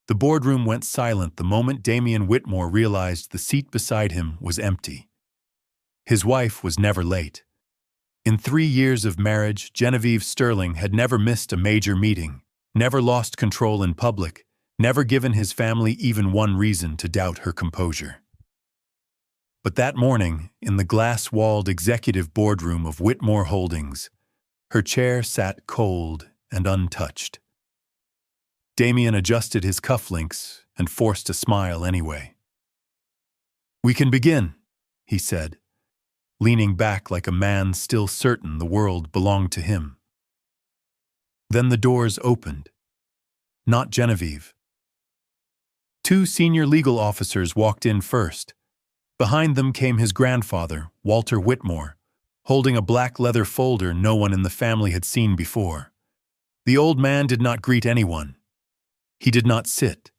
The boardroom went silent the moment Damian Whitmore realized the seat beside him was empty. His wife was never late. In 3 years of marriage, Genevieve Sterling had never missed a major meeting, never lost control in public, never given his family even one reason to doubt her composure. But that morning, in the glass-walled executive boardroom of Whitmore Holdings, her chair sat cold and untouched. Damian adjusted his cufflinks and forced a smile anyway. "We can begin," he said, leaning back like a man still certain the world belonged to him. Then the doors opened. Not Genevieve. 2 senior legal officers walked in first. Behind them came his grandfather, Walter Whitmore, holding a black leather folder no one in the family had seen before. The old man did not greet anyone. He did not sit.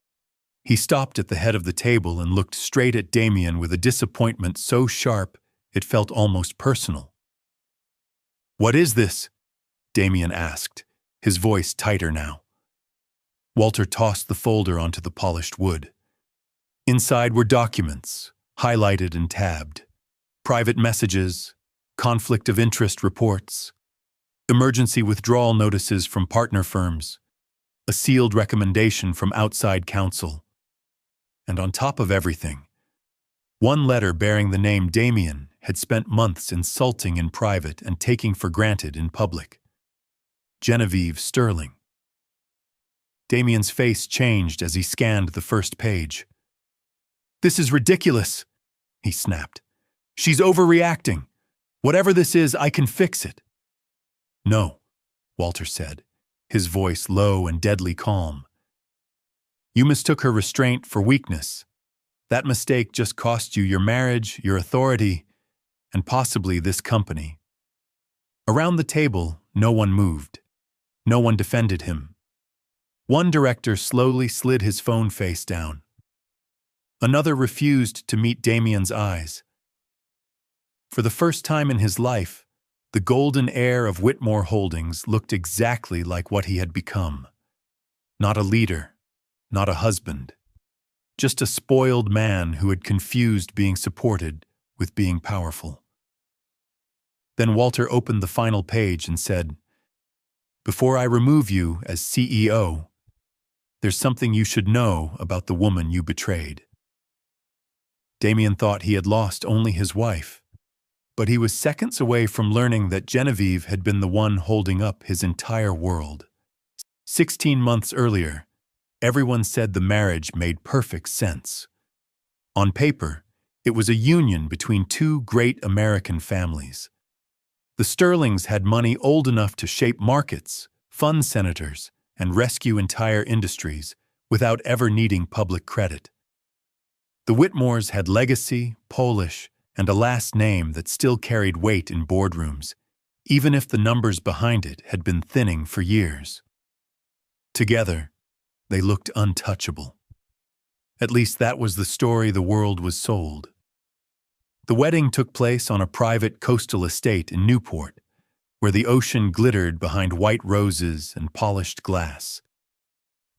He stopped at the head of the table and looked straight at Damian with a disappointment so sharp it felt almost personal. "What is this?" Damian asked, his voice tighter now. Walter tossed the folder onto the polished wood. Inside were documents, highlighted and tabbed, private messages, conflict of interest reports, emergency withdrawal notices from partner firms, a sealed recommendation from outside counsel. And on top of everything, one letter bearing the name Damian had spent months insulting in private and taking for granted in public. Genevieve Sterling. Damian's face changed as he scanned the first page. "This is ridiculous," he snapped. "She's overreacting. Whatever this is, I can fix it." "No," Walter said, his voice low and deadly calm. "You mistook her restraint for weakness. That mistake just cost you your marriage, your authority, and possibly this company." Around the table, no one moved. No one defended him. One director slowly slid his phone face down. Another refused to meet Damian's eyes. For the first time in his life, the golden heir of Whitmore Holdings looked exactly like what he had become. Not a leader, not a husband. Just a spoiled man who had confused being supported with being powerful. Then Walter opened the final page and said, "Before I remove you as CEO, there's something you should know about the woman you betrayed." Damian thought he had lost only his wife, but he was seconds away from learning that Genevieve had been the one holding up his entire world. 16 months earlier, everyone said the marriage made perfect sense. On paper, it was a union between 2 great American families. The Sterlings had money old enough to shape markets, fund senators, and rescue entire industries without ever needing public credit. The Whitmores had legacy, Polish, and a last name that still carried weight in boardrooms, even if the numbers behind it had been thinning for years. Together, they looked untouchable. At least that was the story the world was sold. The wedding took place on a private coastal estate in Newport, where the ocean glittered behind white roses and polished glass.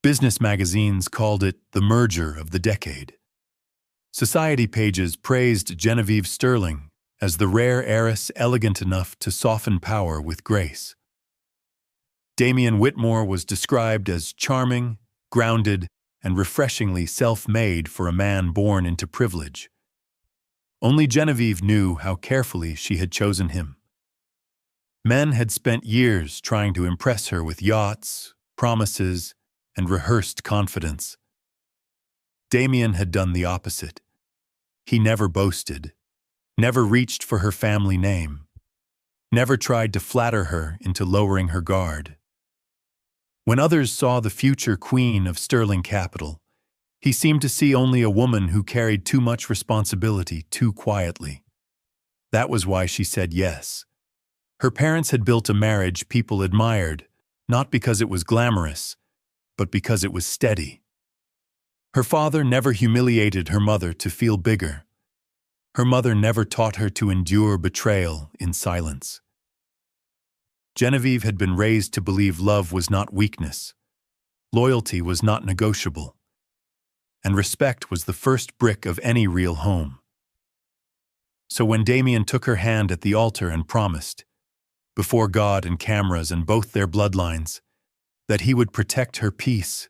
Business magazines called it the merger of the decade. Society pages praised Genevieve Sterling as the rare heiress elegant enough to soften power with grace. Damian Whitmore was described as charming, grounded, and refreshingly self-made for a man born into privilege. Only Genevieve knew how carefully she had chosen him. Men had spent years trying to impress her with yachts, promises, and rehearsed confidence. Damian had done the opposite. He never boasted, never reached for her family name, never tried to flatter her into lowering her guard. When others saw the future queen of Sterling Capital, he seemed to see only a woman who carried too much responsibility too quietly. That was why she said yes. Her parents had built a marriage people admired, not because it was glamorous, but because it was steady. Her father never humiliated her mother to feel bigger. Her mother never taught her to endure betrayal in silence. Genevieve had been raised to believe love was not weakness. Loyalty was not negotiable. and respect was the first brick of any real home. So when Damien took her hand at the altar and promised, before God and cameras and both their bloodlines, that he would protect her peace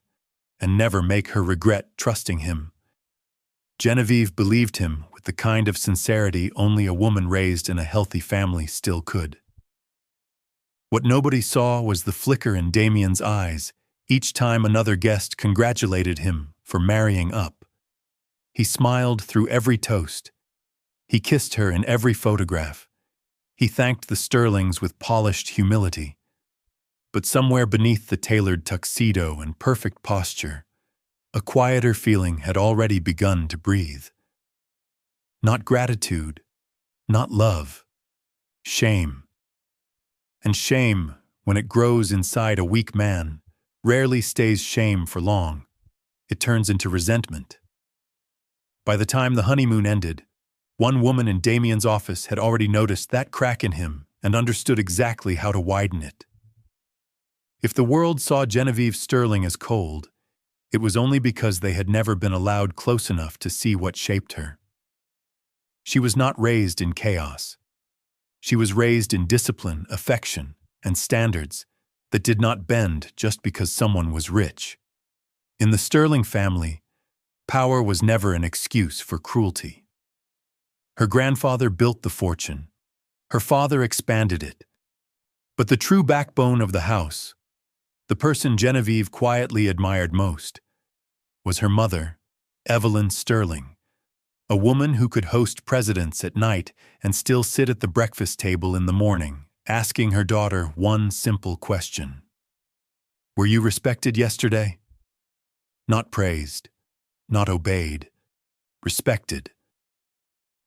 and never make her regret trusting him, Genevieve believed him with the kind of sincerity only a woman raised in a healthy family still could. What nobody saw was the flicker in Damien's eyes each time another guest congratulated him for marrying up. He smiled through every toast. He kissed her in every photograph. He thanked the Sterlings with polished humility. But somewhere beneath the tailored tuxedo and perfect posture, a quieter feeling had already begun to breathe. Not gratitude, not love, shame. And shame, when it grows inside a weak man, rarely stays shame for long. It turns into resentment. By the time the honeymoon ended, one woman in Damien's office had already noticed that crack in him and understood exactly how to widen it. If the world saw Genevieve Sterling as cold, it was only because they had never been allowed close enough to see what shaped her. She was not raised in chaos. She was raised in discipline, affection, and standards that did not bend just because someone was rich. In the Sterling family, power was never an excuse for cruelty. Her grandfather built the fortune. Her father expanded it. But the true backbone of the house, the person Genevieve quietly admired most, was her mother, Evelyn Sterling, a woman who could host presidents at night and still sit at the breakfast table in the morning, asking her daughter one simple question. Were you respected yesterday? Not praised, not obeyed, respected.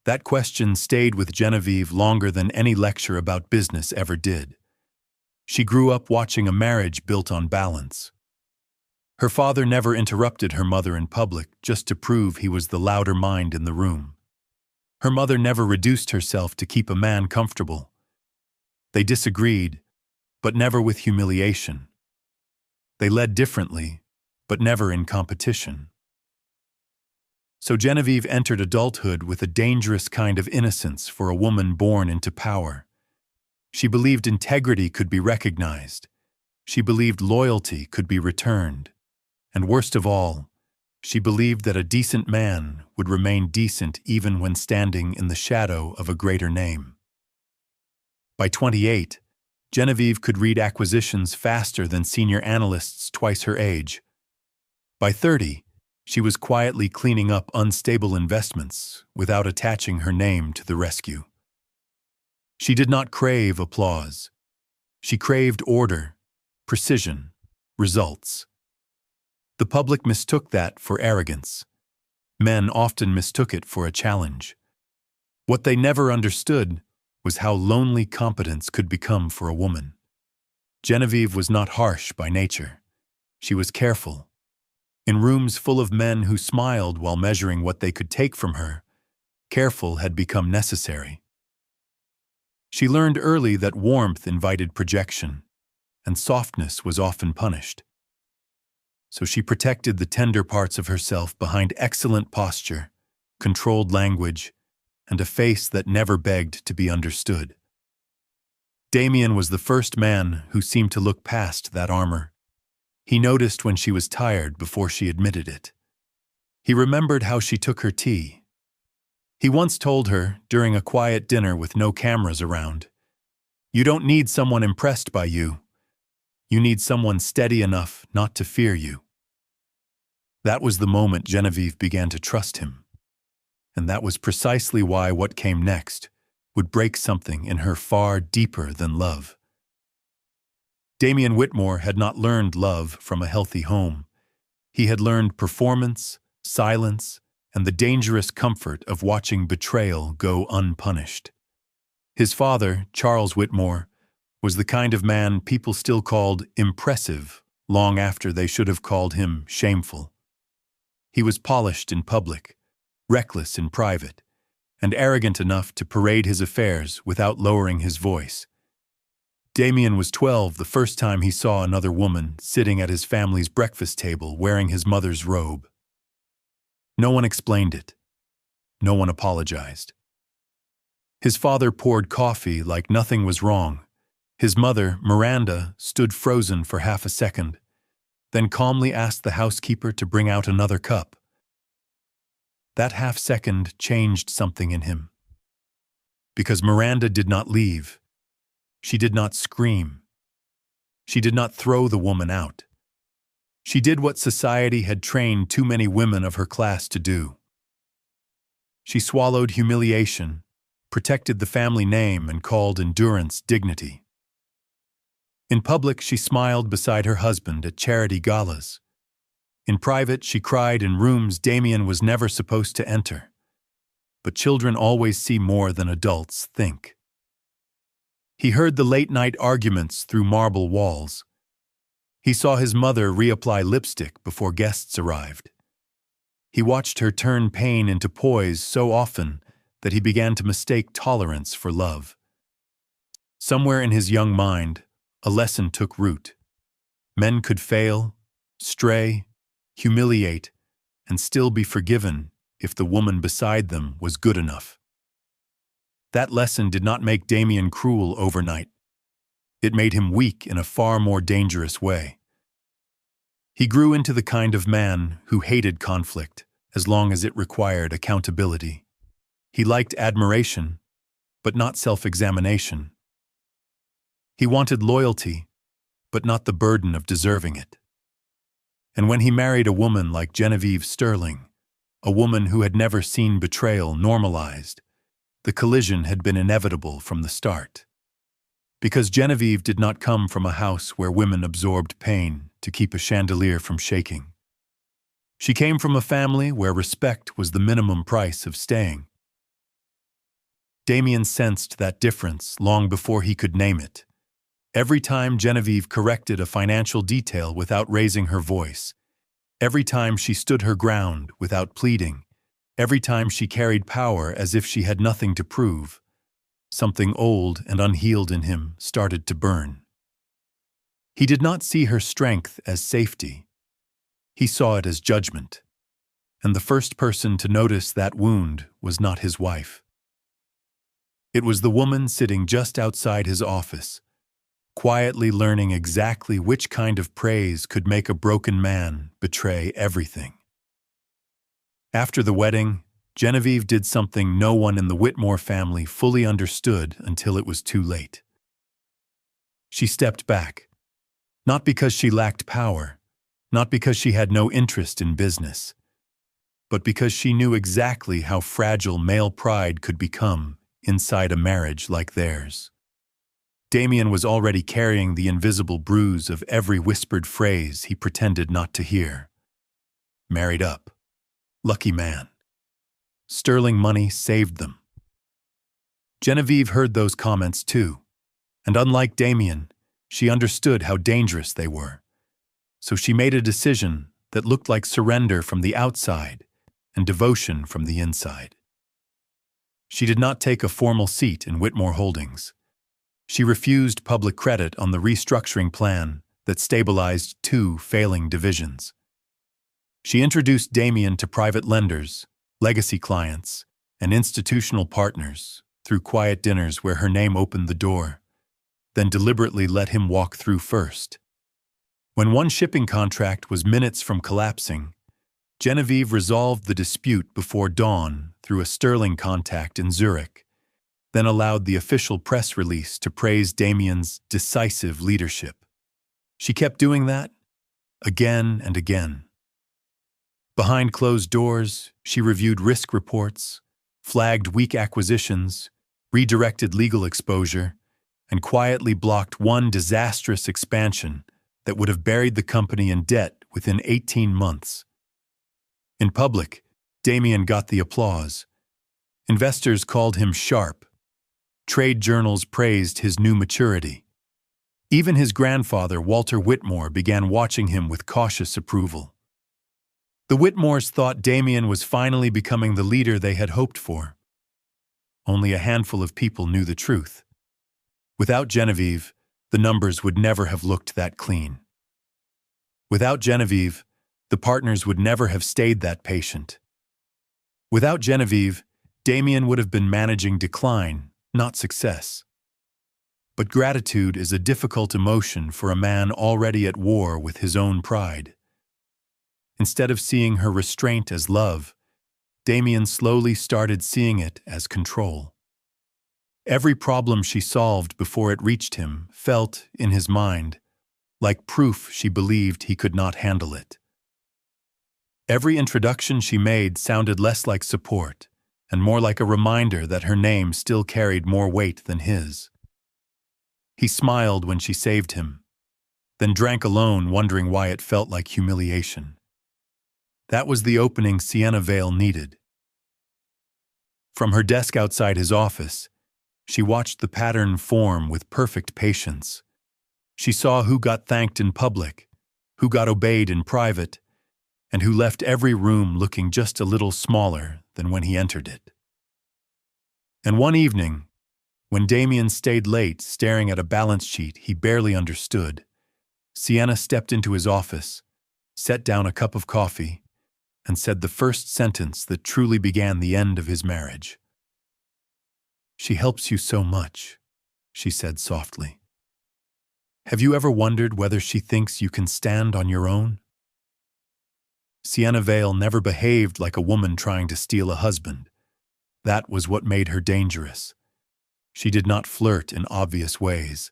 That question stayed with Genevieve longer than any lecture about business ever did. She grew up watching a marriage built on balance. Her father never interrupted her mother in public just to prove he was the louder mind in the room. Her mother never reduced herself to keep a man comfortable. They disagreed, but never with humiliation. They led differently, but never in competition. So Genevieve entered adulthood with a dangerous kind of innocence for a woman born into power. She believed integrity could be recognized. She believed loyalty could be returned. And worst of all, she believed that a decent man would remain decent even when standing in the shadow of a greater name. By 28, Genevieve could read acquisitions faster than senior analysts twice her age. By 30, she was quietly cleaning up unstable investments without attaching her name to the rescue. She did not crave applause. She craved order, precision, results. The public mistook that for arrogance. Men often mistook it for a challenge. What they never understood was how lonely competence could become for a woman. Genevieve was not harsh by nature. She was careful. In rooms full of men who smiled while measuring what they could take from her, careful had become necessary. She learned early that warmth invited projection, and softness was often punished. So she protected the tender parts of herself behind excellent posture, controlled language, and a face that never begged to be understood. Damien was the first man who seemed to look past that armor. He noticed when she was tired before she admitted it. He remembered how she took her tea. He once told her, during a quiet dinner with no cameras around, "You don't need someone impressed by you. You need someone steady enough not to fear you." That was the moment Genevieve began to trust him. And that was precisely why what came next would break something in her far deeper than love. Damien Whitmore had not learned love from a healthy home. He had learned performance, silence, and the dangerous comfort of watching betrayal go unpunished. His father, Charles Whitmore, was the kind of man people still called impressive long after they should have called him shameful. He was polished in public, reckless in private, and arrogant enough to parade his affairs without lowering his voice. Damien was 12 the first time he saw another woman sitting at his family's breakfast table wearing his mother's robe. No one explained it. No one apologized. His father poured coffee like nothing was wrong. His mother, Miranda, stood frozen for half a second, then calmly asked the housekeeper to bring out another cup. That half second changed something in him. Because Miranda did not leave. She did not scream. She did not throw the woman out. She did what society had trained too many women of her class to do. She swallowed humiliation, protected the family name, and called endurance dignity. In public, she smiled beside her husband at charity galas. In private, she cried in rooms Damien was never supposed to enter. But children always see more than adults think. He heard the late-night arguments through marble walls. He saw his mother reapply lipstick before guests arrived. He watched her turn pain into poise so often that he began to mistake tolerance for love. Somewhere in his young mind, a lesson took root. Men could fail, stray, humiliate, and still be forgiven if the woman beside them was good enough. That lesson did not make Damien cruel overnight. It made him weak in a far more dangerous way. He grew into the kind of man who hated conflict as long as it required accountability. He liked admiration, but not self-examination. He wanted loyalty, but not the burden of deserving it. And when he married a woman like Genevieve Sterling, a woman who had never seen betrayal normalized, the collision had been inevitable from the start. Because Genevieve did not come from a house where women absorbed pain to keep a chandelier from shaking. She came from a family where respect was the minimum price of staying. Damien sensed that difference long before he could name it. Every time Genevieve corrected a financial detail without raising her voice, every time she stood her ground without pleading, every time she carried power as if she had nothing to prove, something old and unhealed in him started to burn. He did not see her strength as safety. He saw it as judgment. And the first person to notice that wound was not his wife. It was the woman sitting just outside his office, quietly learning exactly which kind of praise could make a broken man betray everything. After the wedding, Genevieve did something no one in the Whitmore family fully understood until it was too late. She stepped back, not because she lacked power, not because she had no interest in business, but because she knew exactly how fragile male pride could become inside a marriage like theirs. Damien was already carrying the invisible bruise of every whispered phrase he pretended not to hear. Married up. Lucky man. Sterling money saved them. Genevieve heard those comments too, and unlike Damien, she understood how dangerous they were. So she made a decision that looked like surrender from the outside and devotion from the inside. She did not take a formal seat in Whitmore Holdings. She refused public credit on the restructuring plan that stabilized 2 failing divisions. She introduced Damien to private lenders, legacy clients, and institutional partners through quiet dinners where her name opened the door, then deliberately let him walk through first. When one shipping contract was minutes from collapsing, Genevieve resolved the dispute before dawn through a Sterling contact in Zurich, then allowed the official press release to praise Damien's decisive leadership. She kept doing that again and again. Behind closed doors, she reviewed risk reports, flagged weak acquisitions, redirected legal exposure, and quietly blocked one disastrous expansion that would have buried the company in debt within 18 months. In public, Damien got the applause. Investors called him sharp. Trade journals praised his new maturity. Even his grandfather, Walter Whitmore, began watching him with cautious approval. The Whitmores thought Damien was finally becoming the leader they had hoped for. Only a handful of people knew the truth. Without Genevieve, the numbers would never have looked that clean. Without Genevieve, the partners would never have stayed that patient. Without Genevieve, Damien would have been managing decline, not success. But gratitude is a difficult emotion for a man already at war with his own pride. Instead of seeing her restraint as love, Damien slowly started seeing it as control. Every problem she solved before it reached him felt, in his mind, like proof she believed he could not handle it. Every introduction she made sounded less like support and more like a reminder that her name still carried more weight than his. He smiled when she saved him, then drank alone, wondering why it felt like humiliation. That was the opening Sienna Vale needed. From her desk outside his office, she watched the pattern form with perfect patience. She saw who got thanked in public, who got obeyed in private, and who left every room looking just a little smaller than when he entered it. And one evening, when Damien stayed late staring at a balance sheet he barely understood, Sienna stepped into his office, set down a cup of coffee, and said the first sentence that truly began the end of his marriage. "She helps you so much," she said softly. "Have you ever wondered whether she thinks you can stand on your own?" Sienna Vale never behaved like a woman trying to steal a husband. That was what made her dangerous. She did not flirt in obvious ways.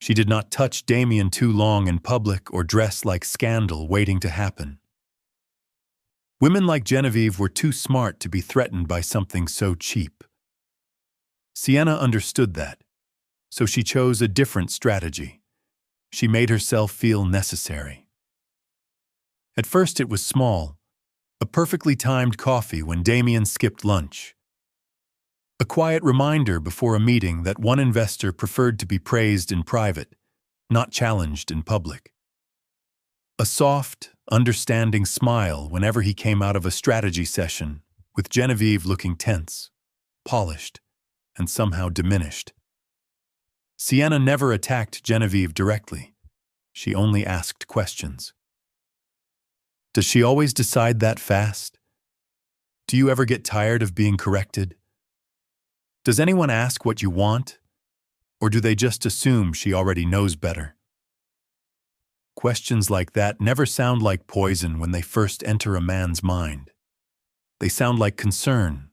She did not touch Damien too long in public or dress like scandal waiting to happen. Women like Genevieve were too smart to be threatened by something so cheap. Sienna understood that, so she chose a different strategy. She made herself feel necessary. At first it was small, a perfectly timed coffee when Damien skipped lunch. A quiet reminder before a meeting that one investor preferred to be praised in private, not challenged in public. A soft, understanding smile whenever he came out of a strategy session, with Genevieve looking tense, polished, and somehow diminished. Sienna never attacked Genevieve directly. She only asked questions. Does she always decide that fast? Do you ever get tired of being corrected? Does anyone ask what you want? Or do they just assume she already knows better? Questions like that never sound like poison when they first enter a man's mind. They sound like concern,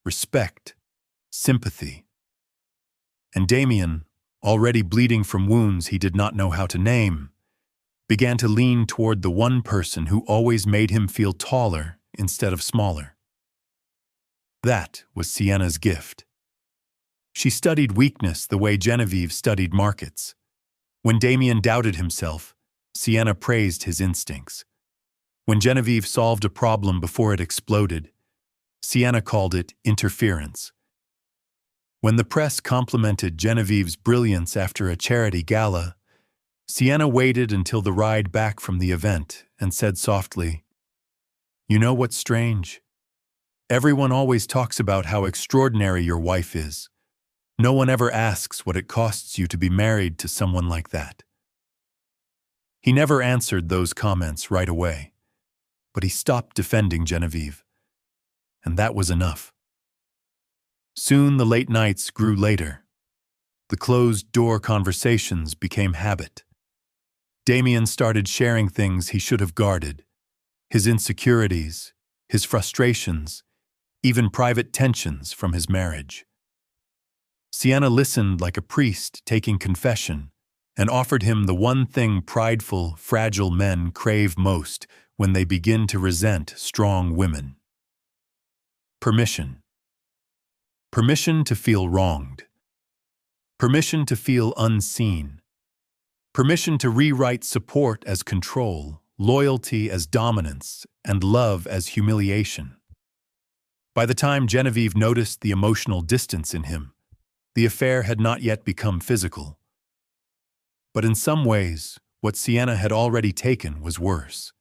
respect, sympathy. And Damien, already bleeding from wounds he did not know how to name, began to lean toward the one person who always made him feel taller instead of smaller. That was Sienna's gift. She studied weakness the way Genevieve studied markets. When Damien doubted himself, Sienna praised his instincts. When Genevieve solved a problem before it exploded, Sienna called it interference. When the press complimented Genevieve's brilliance after a charity gala, Sienna waited until the ride back from the event and said softly, "You know what's strange? Everyone always talks about how extraordinary your wife is. No one ever asks what it costs you to be married to someone like that." He never answered those comments right away, but he stopped defending Genevieve, and that was enough. Soon the late nights grew later. The closed-door conversations became habit. Damien started sharing things he should have guarded, his insecurities, his frustrations, even private tensions from his marriage. Sienna listened like a priest taking confession and offered him the one thing prideful, fragile men crave most when they begin to resent strong women: permission. Permission to feel wronged. Permission to feel unseen. Permission to rewrite support as control, loyalty as dominance, and love as humiliation. By the time Genevieve noticed the emotional distance in him, the affair had not yet become physical. But in some ways, what Sienna had already taken was worse.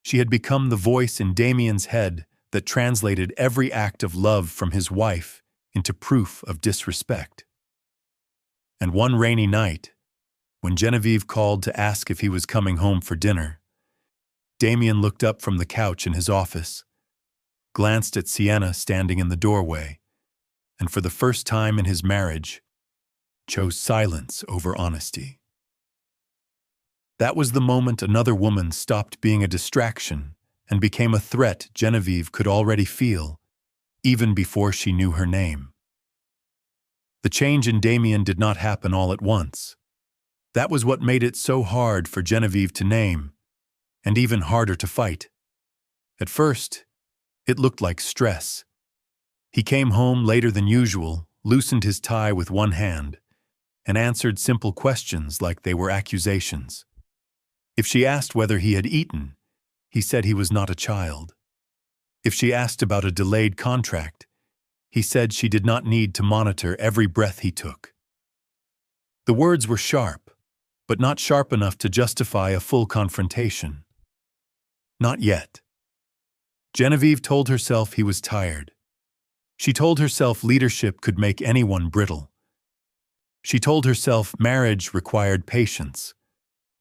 She had become the voice in Damien's head that translated every act of love from his wife into proof of disrespect. And one rainy night, when Genevieve called to ask if he was coming home for dinner, Damien looked up from the couch in his office. glanced at Sienna standing in the doorway, and for the first time in his marriage, chose silence over honesty. That was the moment another woman stopped being a distraction and became a threat Genevieve could already feel, even before she knew her name. The change in Damien did not happen all at once. That was what made it so hard for Genevieve to name, and even harder to fight. At first, it looked like stress. He came home later than usual, loosened his tie with one hand, and answered simple questions like they were accusations. If she asked whether he had eaten, he said he was not a child. If she asked about a delayed contract, he said she did not need to monitor every breath he took. The words were sharp, but not sharp enough to justify a full confrontation. Not yet. Genevieve told herself he was tired. She told herself leadership could make anyone brittle. She told herself marriage required patience.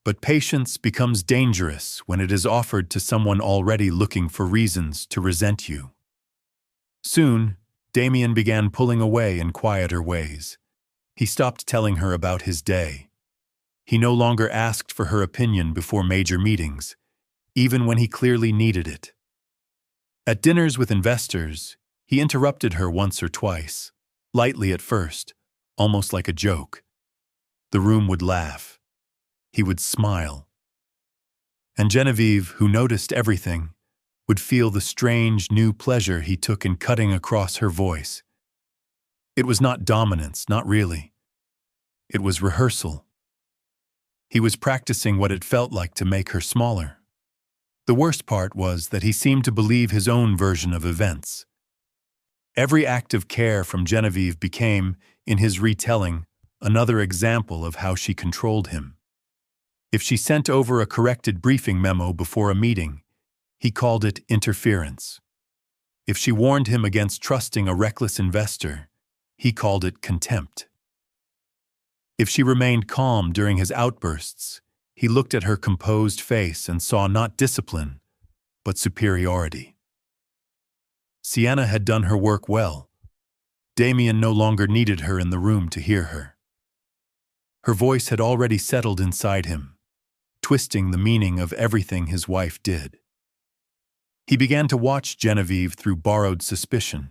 But patience becomes dangerous when it is offered to someone already looking for reasons to resent you. Soon, Damien began pulling away in quieter ways. He stopped telling her about his day. He no longer asked for her opinion before major meetings, even when he clearly needed it. At dinners with investors, he interrupted her once or twice, lightly at first, almost like a joke. The room would laugh. He would smile. And Genevieve, who noticed everything, would feel the strange new pleasure he took in cutting across her voice. It was not dominance, not really. It was rehearsal. He was practicing what it felt like to make her smaller. The worst part was that he seemed to believe his own version of events. Every act of care from Genevieve became, in his retelling, another example of how she controlled him. If she sent over a corrected briefing memo before a meeting, he called it interference. If she warned him against trusting a reckless investor, he called it contempt. If she remained calm during his outbursts, he looked at her composed face and saw not discipline, but superiority. Sienna had done her work well. Damien no longer needed her in the room to hear her. Her voice had already settled inside him, twisting the meaning of everything his wife did. He began to watch Genevieve through borrowed suspicion,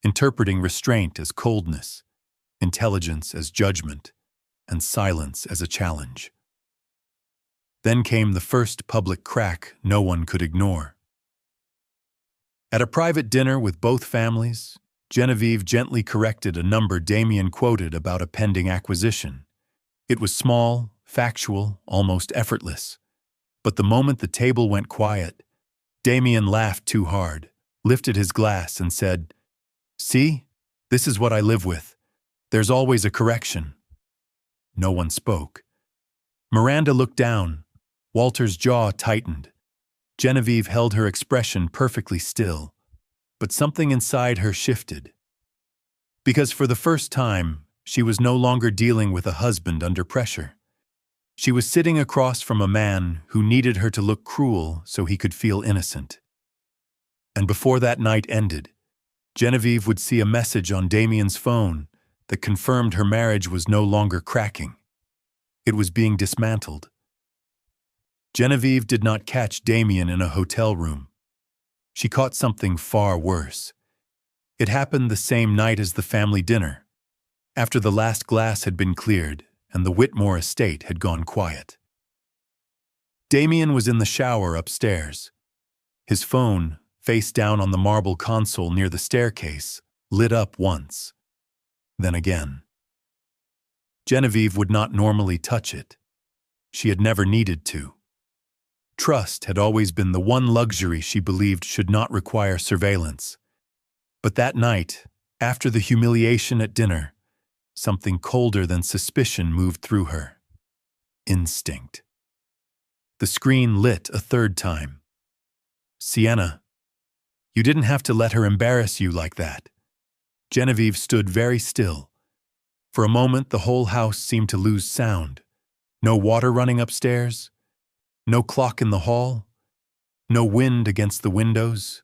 interpreting restraint as coldness, intelligence as judgment, and silence as a challenge. Then came the first public crack no one could ignore. At a private dinner with both families, Genevieve gently corrected a number Damien quoted about a pending acquisition. It was small, factual, almost effortless. But the moment the table went quiet, Damien laughed too hard, lifted his glass and said, "See, this is what I live with. There's always a correction." No one spoke. Miranda looked down. Walter's jaw tightened. Genevieve held her expression perfectly still, but something inside her shifted. Because for the first time, she was no longer dealing with a husband under pressure. She was sitting across from a man who needed her to look cruel so he could feel innocent. And before that night ended, Genevieve would see a message on Damien's phone that confirmed her marriage was no longer cracking. It was being dismantled. Genevieve did not catch Damien in a hotel room. She caught something far worse. It happened the same night as the family dinner, after the last glass had been cleared and the Whitmore estate had gone quiet. Damien was in the shower upstairs. His phone, face down on the marble console near the staircase, lit up once, then again. Genevieve would not normally touch it. She had never needed to. Trust had always been the one luxury she believed should not require surveillance. But that night, after the humiliation at dinner, something colder than suspicion moved through her. Instinct. The screen lit a third time. "Sienna, you didn't have to let her embarrass you like that." Genevieve stood very still. For a moment, the whole house seemed to lose sound. No water running upstairs, no clock in the hall, no wind against the windows.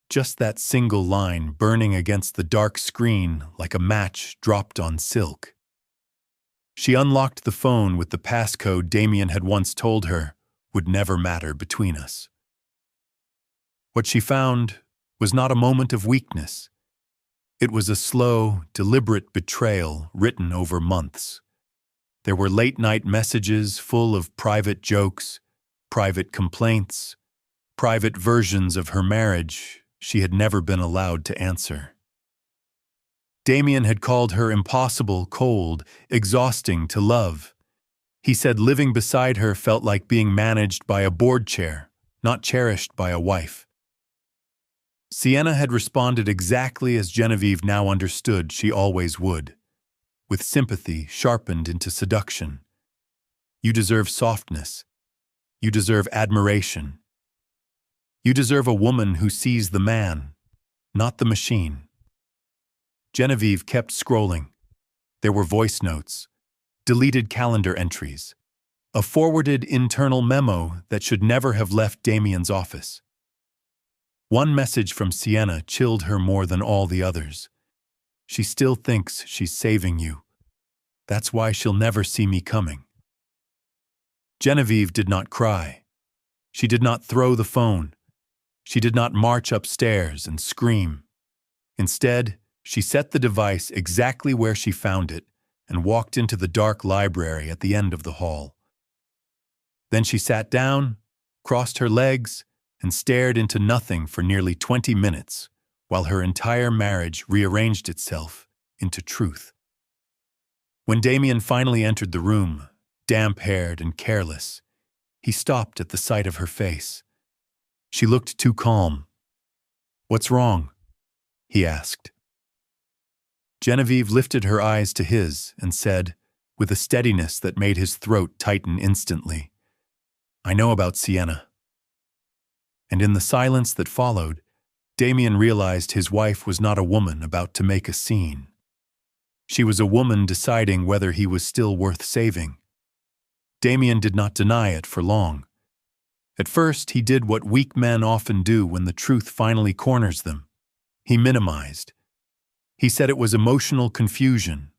just that single line burning against the dark screen like a match dropped on silk. She unlocked the phone with the passcode Damien had once told her would never matter between us. What she found was not a moment of weakness. It was a slow, deliberate betrayal written over months. There were late-night messages full of private jokes, private complaints, private versions of her marriage she had never been allowed to answer. Damien had called her impossible, cold, exhausting to love. He said living beside her felt like being managed by a board chair, not cherished by a wife. Sienna had responded exactly as Genevieve now understood she always would, with sympathy sharpened into seduction. You deserve softness. You deserve admiration. You deserve a woman who sees the man, not the machine. Genevieve kept scrolling. There were voice notes, deleted calendar entries, a forwarded internal memo that should never have left Damien's office. One message from Sienna chilled her more than all the others. She still thinks she's saving you. That's why she'll never see me coming. Genevieve did not cry. She did not throw the phone. She did not march upstairs and scream. Instead, she set the device exactly where she found it and walked into the dark library at the end of the hall. Then she sat down, crossed her legs, and stared into nothing for nearly 20 minutes while her entire marriage rearranged itself into truth. When Damien finally entered the room, damp-haired and careless, he stopped at the sight of her face. She looked too calm. "What's wrong?" he asked. Genevieve lifted her eyes to his and said, with a steadiness that made his throat tighten instantly, "I know about Sienna." And in the silence that followed, Damien realized his wife was not a woman about to make a scene. She was a woman deciding whether he was still worth saving. Damien did not deny it for long. At first, he did what weak men often do when the truth finally corners them. He minimized. He said it was emotional confusion,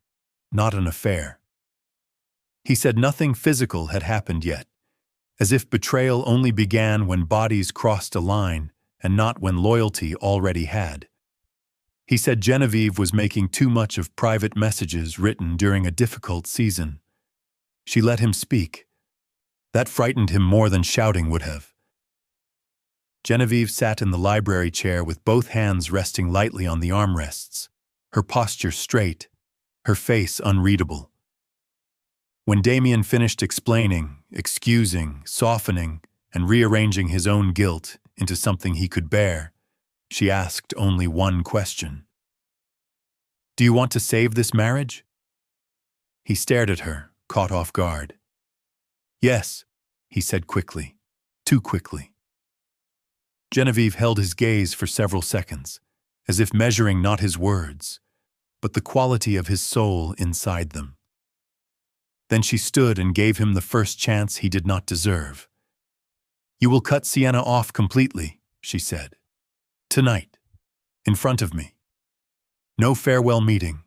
not an affair. He said nothing physical had happened yet, as if betrayal only began when bodies crossed a line and not when loyalty already had. He said Genevieve was making too much of private messages written during a difficult season. She let him speak. That frightened him more than shouting would have. Genevieve sat in the library chair with both hands resting lightly on the armrests, her posture straight, her face unreadable. When Damien finished explaining, excusing, softening, and rearranging his own guilt into something he could bear, she asked only one question. "Do you want to save this marriage?" He stared at her, caught off guard. "Yes," he said quickly, too quickly. Genevieve held his gaze for several seconds, as if measuring not his words, but the quality of his soul inside them. Then she stood and gave him the first chance he did not deserve. "You will cut Sienna off completely," she said. "Tonight, in front of me. No farewell meeting,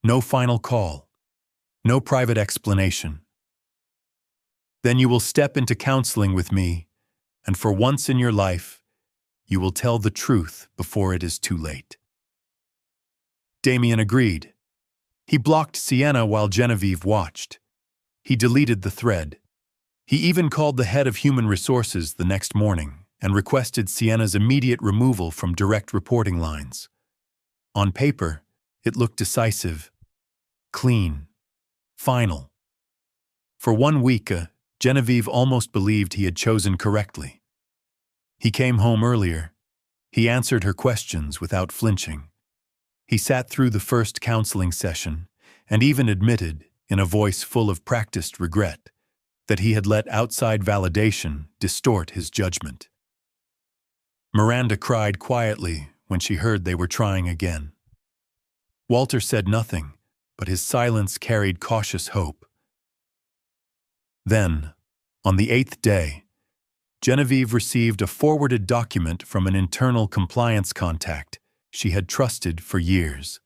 no final call, no private explanation. Then you will step into counseling with me, and for once in your life, you will tell the truth before it is too late." Damien agreed. He blocked Sienna while Genevieve watched. He deleted the thread. He even called the head of human resources the next morning and requested Sienna's immediate removal from direct reporting lines. On paper, it looked decisive, clean, final. For 1 week, Genevieve almost believed he had chosen correctly. He came home earlier. He answered her questions without flinching. He sat through the first counseling session and even admitted, in a voice full of practiced regret, that he had let outside validation distort his judgment. Miranda cried quietly when she heard they were trying again. Walter said nothing, but his silence carried cautious hope. Then, on the 8th day, Genevieve received a forwarded document from an internal compliance contact she had trusted for years.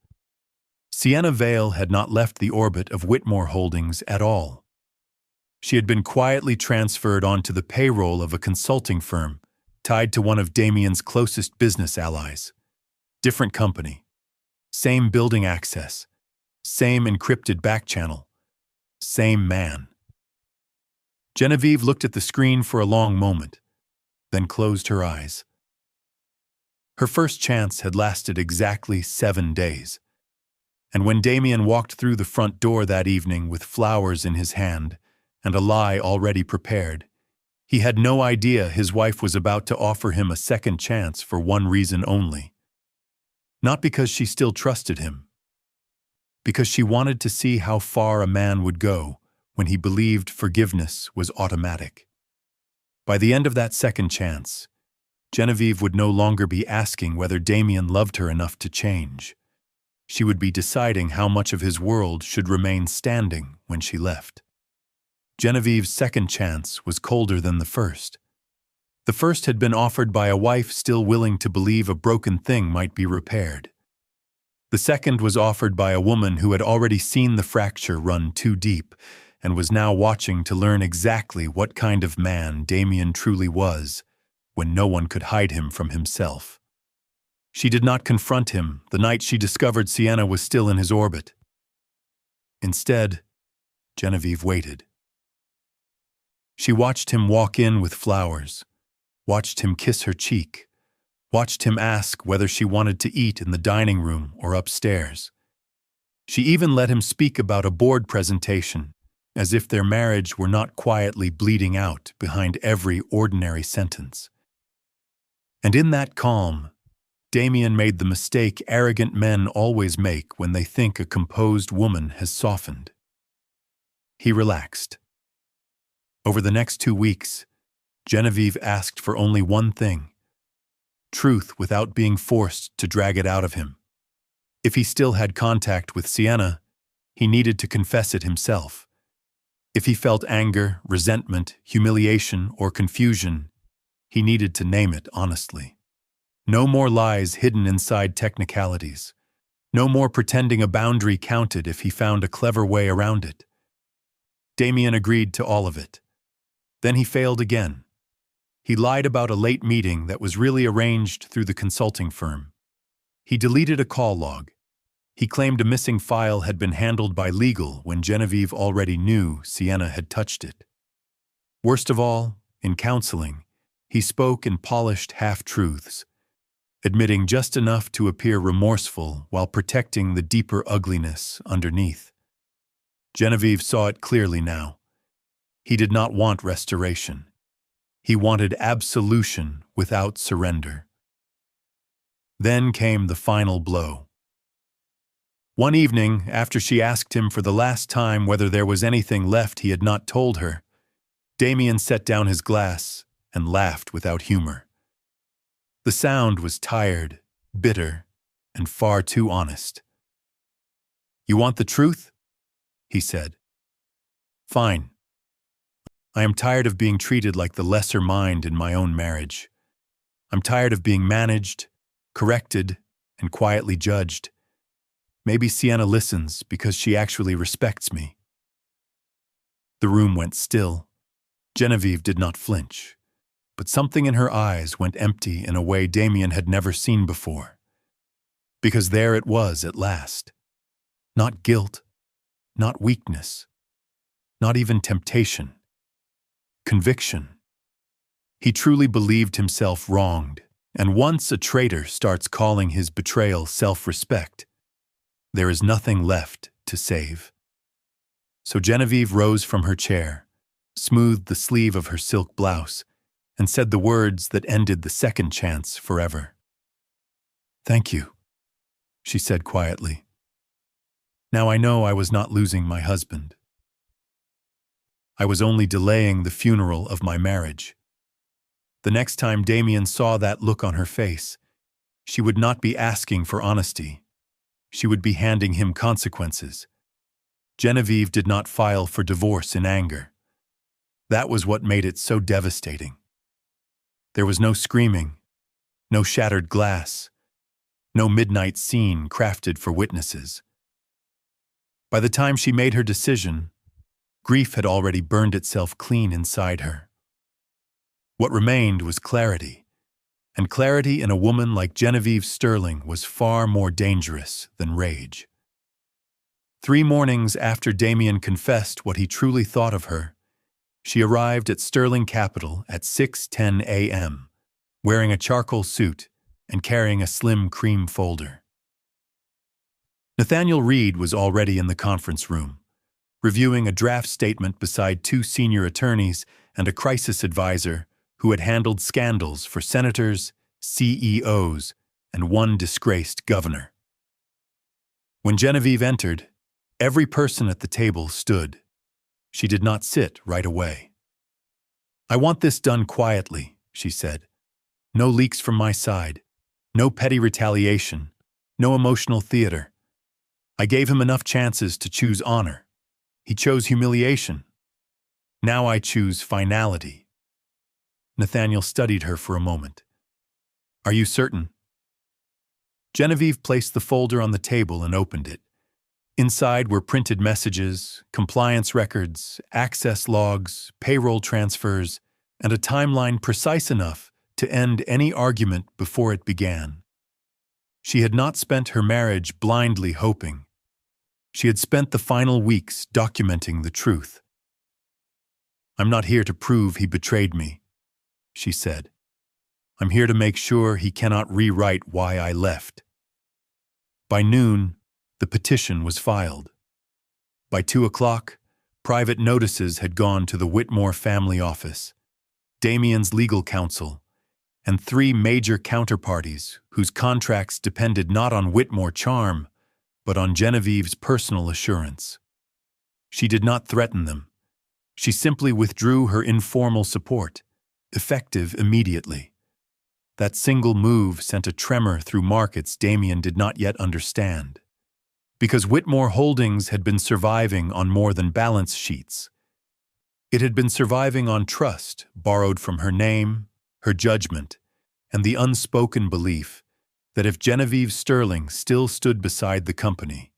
Sienna Vale had not left the orbit of Whitmore Holdings at all. She had been quietly transferred onto the payroll of a consulting firm tied to one of Damien's closest business allies. Different company. Same building access. Same encrypted back channel. Same man. Genevieve looked at the screen for a long moment, then closed her eyes. Her first chance had lasted exactly 7 days. And when Damien walked through the front door that evening with flowers in his hand and a lie already prepared, he had no idea his wife was about to offer him a second chance for one reason only. Not because she still trusted him, because she wanted to see how far a man would go when he believed forgiveness was automatic. By the end of that second chance, Genevieve would no longer be asking whether Damien loved her enough to change. She would be deciding how much of his world should remain standing when she left. Genevieve's second chance was colder than the first. The first had been offered by a wife still willing to believe a broken thing might be repaired. The second was offered by a woman who had already seen the fracture run too deep and was now watching to learn exactly what kind of man Damien truly was when no one could hide him from himself. She did not confront him the night she discovered Sienna was still in his orbit. Instead, Genevieve waited. She watched him walk in with flowers, watched him kiss her cheek, watched him ask whether she wanted to eat in the dining room or upstairs. She even let him speak about a board presentation, as if their marriage were not quietly bleeding out behind every ordinary sentence. And in that calm, Damien made the mistake arrogant men always make when they think a composed woman has softened. He relaxed. Over the next 2 weeks, Genevieve asked for only one thing: truth without being forced to drag it out of him. If he still had contact with Sienna, he needed to confess it himself. If he felt anger, resentment, humiliation, or confusion, he needed to name it honestly. No more lies hidden inside technicalities. No more pretending a boundary counted if he found a clever way around it. Damien agreed to all of it. Then he failed again. He lied about a late meeting that was really arranged through the consulting firm. He deleted a call log. He claimed a missing file had been handled by legal when Genevieve already knew Sienna had touched it. Worst of all, in counseling, he spoke in polished half-truths, admitting just enough to appear remorseful while protecting the deeper ugliness underneath. Genevieve saw it clearly now. He did not want restoration. He wanted absolution without surrender. Then came the final blow. One evening, after she asked him for the last time whether there was anything left he had not told her, Damien set down his glass and laughed without humor. The sound was tired, bitter, and far too honest. "You want the truth?" he said. "Fine. I am tired of being treated like the lesser mind in my own marriage. I'm tired of being managed, corrected, and quietly judged. Maybe Sienna listens because she actually respects me." The room went still. Genevieve did not flinch, but something in her eyes went empty in a way Damien had never seen before. Because there it was at last. Not guilt, not weakness, not even temptation. Conviction. He truly believed himself wronged, and once a traitor starts calling his betrayal self-respect, there is nothing left to save. So Genevieve rose from her chair, smoothed the sleeve of her silk blouse, and said the words that ended the second chance forever. "Thank you," she said quietly. "Now I know I was not losing my husband. I was only delaying the funeral of my marriage." The next time Damien saw that look on her face, she would not be asking for honesty. She would be handing him consequences. Genevieve did not file for divorce in anger. That was what made it so devastating. There was no screaming, no shattered glass, no midnight scene crafted for witnesses. By the time she made her decision, grief had already burned itself clean inside her. What remained was clarity, and clarity in a woman like Genevieve Sterling was far more dangerous than rage. 3 mornings after Damien confessed what he truly thought of her, she arrived at Sterling Capital at 6:10 a.m., wearing a charcoal suit and carrying a slim cream folder. Nathaniel Reed was already in the conference room, reviewing a draft statement beside 2 senior attorneys and a crisis advisor who had handled scandals for senators, CEOs, and 1 disgraced governor. When Genevieve entered, every person at the table stood. She did not sit right away. "I want this done quietly," she said. "No leaks from my side, no petty retaliation, no emotional theater. I gave him enough chances to choose honor. He chose humiliation. Now I choose finality." Nathaniel studied her for a moment. "Are you certain?" Genevieve placed the folder on the table and opened it. Inside were printed messages, compliance records, access logs, payroll transfers, and a timeline precise enough to end any argument before it began. She had not spent her marriage blindly hoping. She had spent the final weeks documenting the truth. "I'm not here to prove he betrayed me," she said. "I'm here to make sure he cannot rewrite why I left." By noon, the petition was filed. By 2 o'clock, private notices had gone to the Whitmore family office, Damien's legal counsel, and 3 major counterparties whose contracts depended not on Whitmore charm, but on Genevieve's personal assurance. She did not threaten them. She simply withdrew her informal support, effective immediately. That single move sent a tremor through markets Damien did not yet understand. Because Whitmore Holdings had been surviving on more than balance sheets. It had been surviving on trust borrowed from her name, her judgment, and the unspoken belief that if Genevieve Sterling still stood beside the company,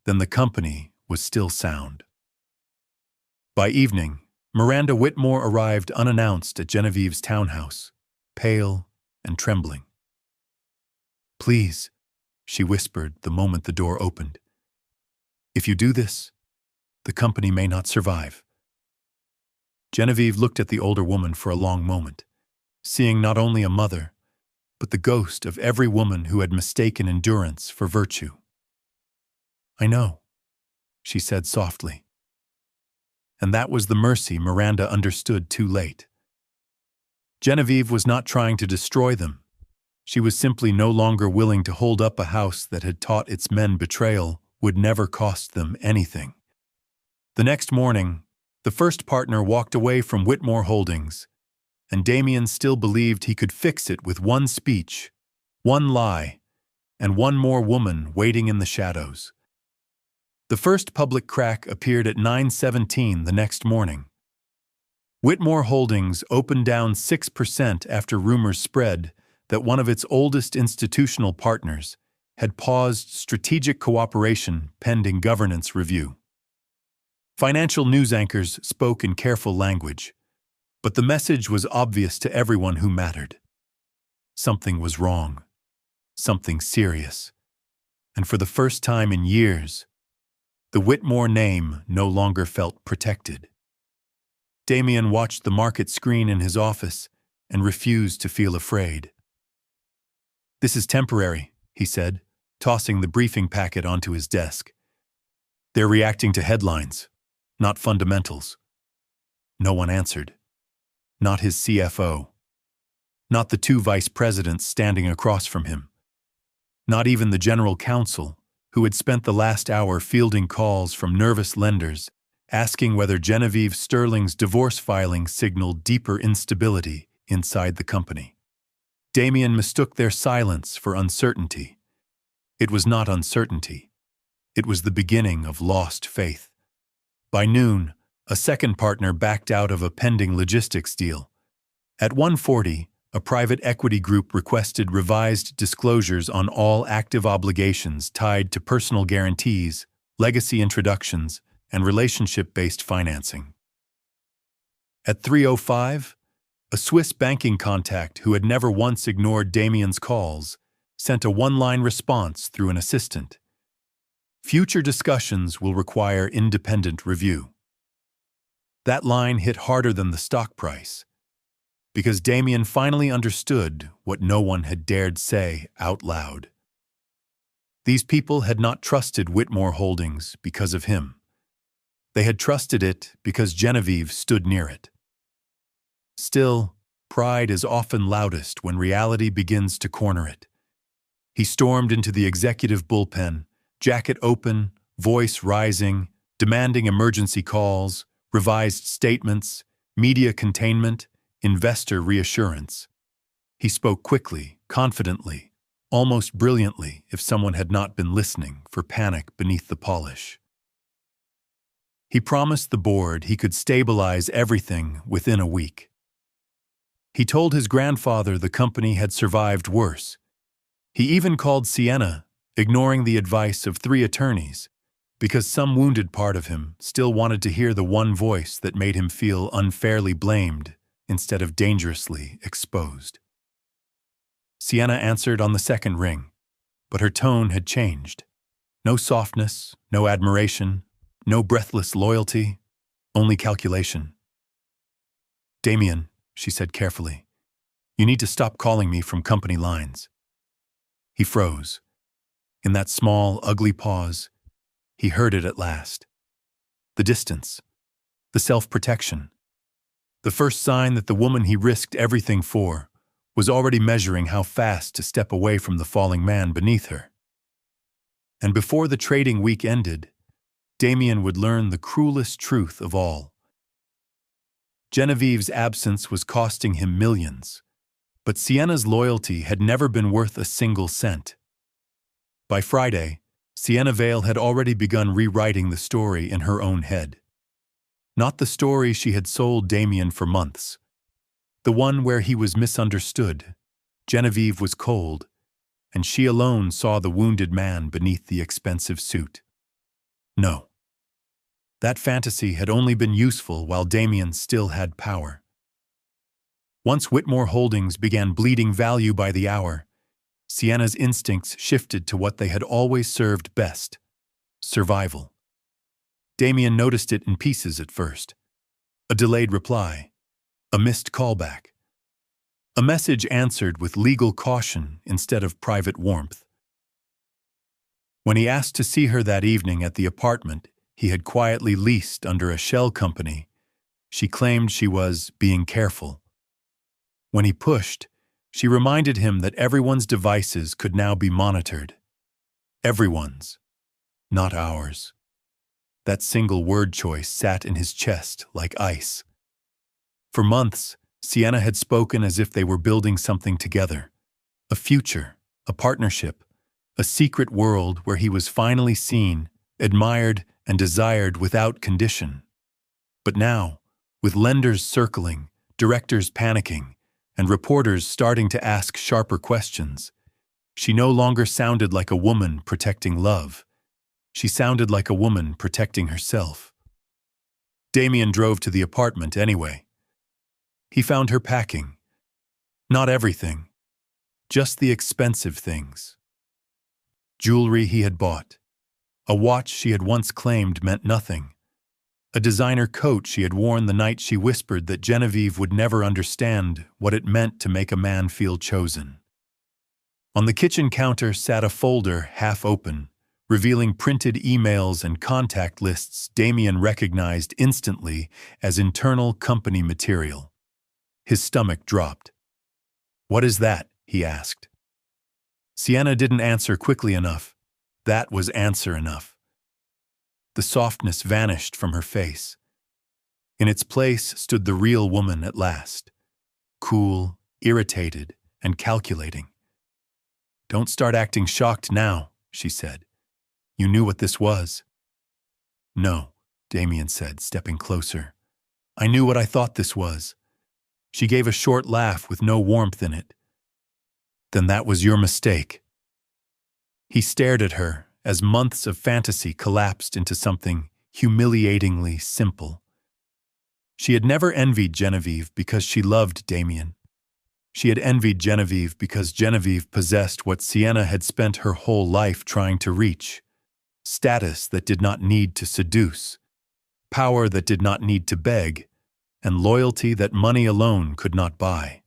then the company was still sound. By evening, Miranda Whitmore arrived unannounced at Genevieve's townhouse, pale and trembling. "Please," she whispered the moment the door opened. "If you do this, the company may not survive." Genevieve looked at the older woman for a long moment, seeing not only a mother, but the ghost of every woman who had mistaken endurance for virtue. "I know," she said softly. And that was the mercy Miranda understood too late. Genevieve was not trying to destroy them. She was simply no longer willing to hold up a house that had taught its men betrayal would never cost them anything. The next morning, the first partner walked away from Whitmore Holdings, and Damien still believed he could fix it with 1 speech, 1 lie, and 1 more woman waiting in the shadows. The first public crack appeared at 9:17 the next morning. Whitmore Holdings opened down 6% after rumors spread that one of its oldest institutional partners had paused strategic cooperation pending governance review. Financial news anchors spoke in careful language, but the message was obvious to everyone who mattered. Something was wrong, something serious, and for the first time in years, the Whitmore name no longer felt protected. Damien watched the market screen in his office and refused to feel afraid. "This is temporary," he said, tossing the briefing packet onto his desk. "They're reacting to headlines, not fundamentals." No one answered. Not his CFO. Not the 2 vice presidents standing across from him. Not even the general counsel, who had spent the last hour fielding calls from nervous lenders, asking whether Genevieve Sterling's divorce filing signaled deeper instability inside the company. Damien mistook their silence for uncertainty. It was not uncertainty. It was the beginning of lost faith. By noon, a second partner backed out of a pending logistics deal. At 1:40, a private equity group requested revised disclosures on all active obligations tied to personal guarantees, legacy introductions, and relationship-based financing. At 3:05, a Swiss banking contact who had never once ignored Damien's calls sent a one-line response through an assistant. Future discussions will require independent review. That line hit harder than the stock price, because Damien finally understood what no one had dared say out loud. These people had not trusted Whitmore Holdings because of him. They had trusted it because Genevieve stood near it. Still, pride is often loudest when reality begins to corner it. He stormed into the executive bullpen, jacket open, voice rising, demanding emergency calls, revised statements, media containment, investor reassurance. He spoke quickly, confidently, almost brilliantly if someone had not been listening for panic beneath the polish. He promised the board he could stabilize everything within a week. He told his grandfather the company had survived worse. He even called Sienna, ignoring the advice of 3 attorneys, because some wounded part of him still wanted to hear the one voice that made him feel unfairly blamed instead of dangerously exposed. Sienna answered on the second ring, but her tone had changed. No softness, no admiration, no breathless loyalty, only calculation. "Damien," she said carefully, "you need to stop calling me from company lines." He froze. In that small, ugly pause, he heard it at last. The distance. The self-protection. The first sign that the woman he risked everything for was already measuring how fast to step away from the falling man beneath her. And before the trading week ended, Damien would learn the cruelest truth of all. Genevieve's absence was costing him millions, but Sienna's loyalty had never been worth a single cent. By Friday, Sienna Vale had already begun rewriting the story in her own head. Not the story she had sold Damien for months. The one where he was misunderstood, Genevieve was cold, and she alone saw the wounded man beneath the expensive suit. No. That fantasy had only been useful while Damien still had power. Once Whitmore Holdings began bleeding value by the hour, Sienna's instincts shifted to what they had always served best: survival. Damien noticed it in pieces at first. A delayed reply, a missed callback, a message answered with legal caution instead of private warmth. When he asked to see her that evening at the apartment he had quietly leased under a shell company, she claimed she was being careful. When he pushed, she reminded him that everyone's devices could now be monitored. Everyone's, not ours. That single word choice sat in his chest like ice. For months, Sienna had spoken as if they were building something together. A future, a partnership, a secret world where he was finally seen, admired, and desired without condition. But now, with lenders circling, directors panicking, and reporters starting to ask sharper questions, she no longer sounded like a woman protecting love. She sounded like a woman protecting herself. Damien drove to the apartment anyway. He found her packing. Not everything, just the expensive things. Jewelry he had bought. A watch she had once claimed meant nothing. A designer coat she had worn the night she whispered that Genevieve would never understand what it meant to make a man feel chosen. On the kitchen counter sat a folder half open, revealing printed emails and contact lists Damien recognized instantly as internal company material. His stomach dropped. "What is that?" he asked. Sienna didn't answer quickly enough. That was answer enough. The softness vanished from her face. In its place stood the real woman at last, cool, irritated, and calculating. "Don't start acting shocked now," she said. "You knew what this was." "No," Damien said, stepping closer. "I knew what I thought this was. She gave a short laugh with no warmth in it. Then that was your mistake. He stared at her as months of fantasy collapsed into something humiliatingly simple. She had never envied Genevieve because she loved Damien. She had envied Genevieve because Genevieve possessed what Sienna had spent her whole life trying to reach: status that did not need to seduce, power that did not need to beg, and loyalty that money alone could not buy.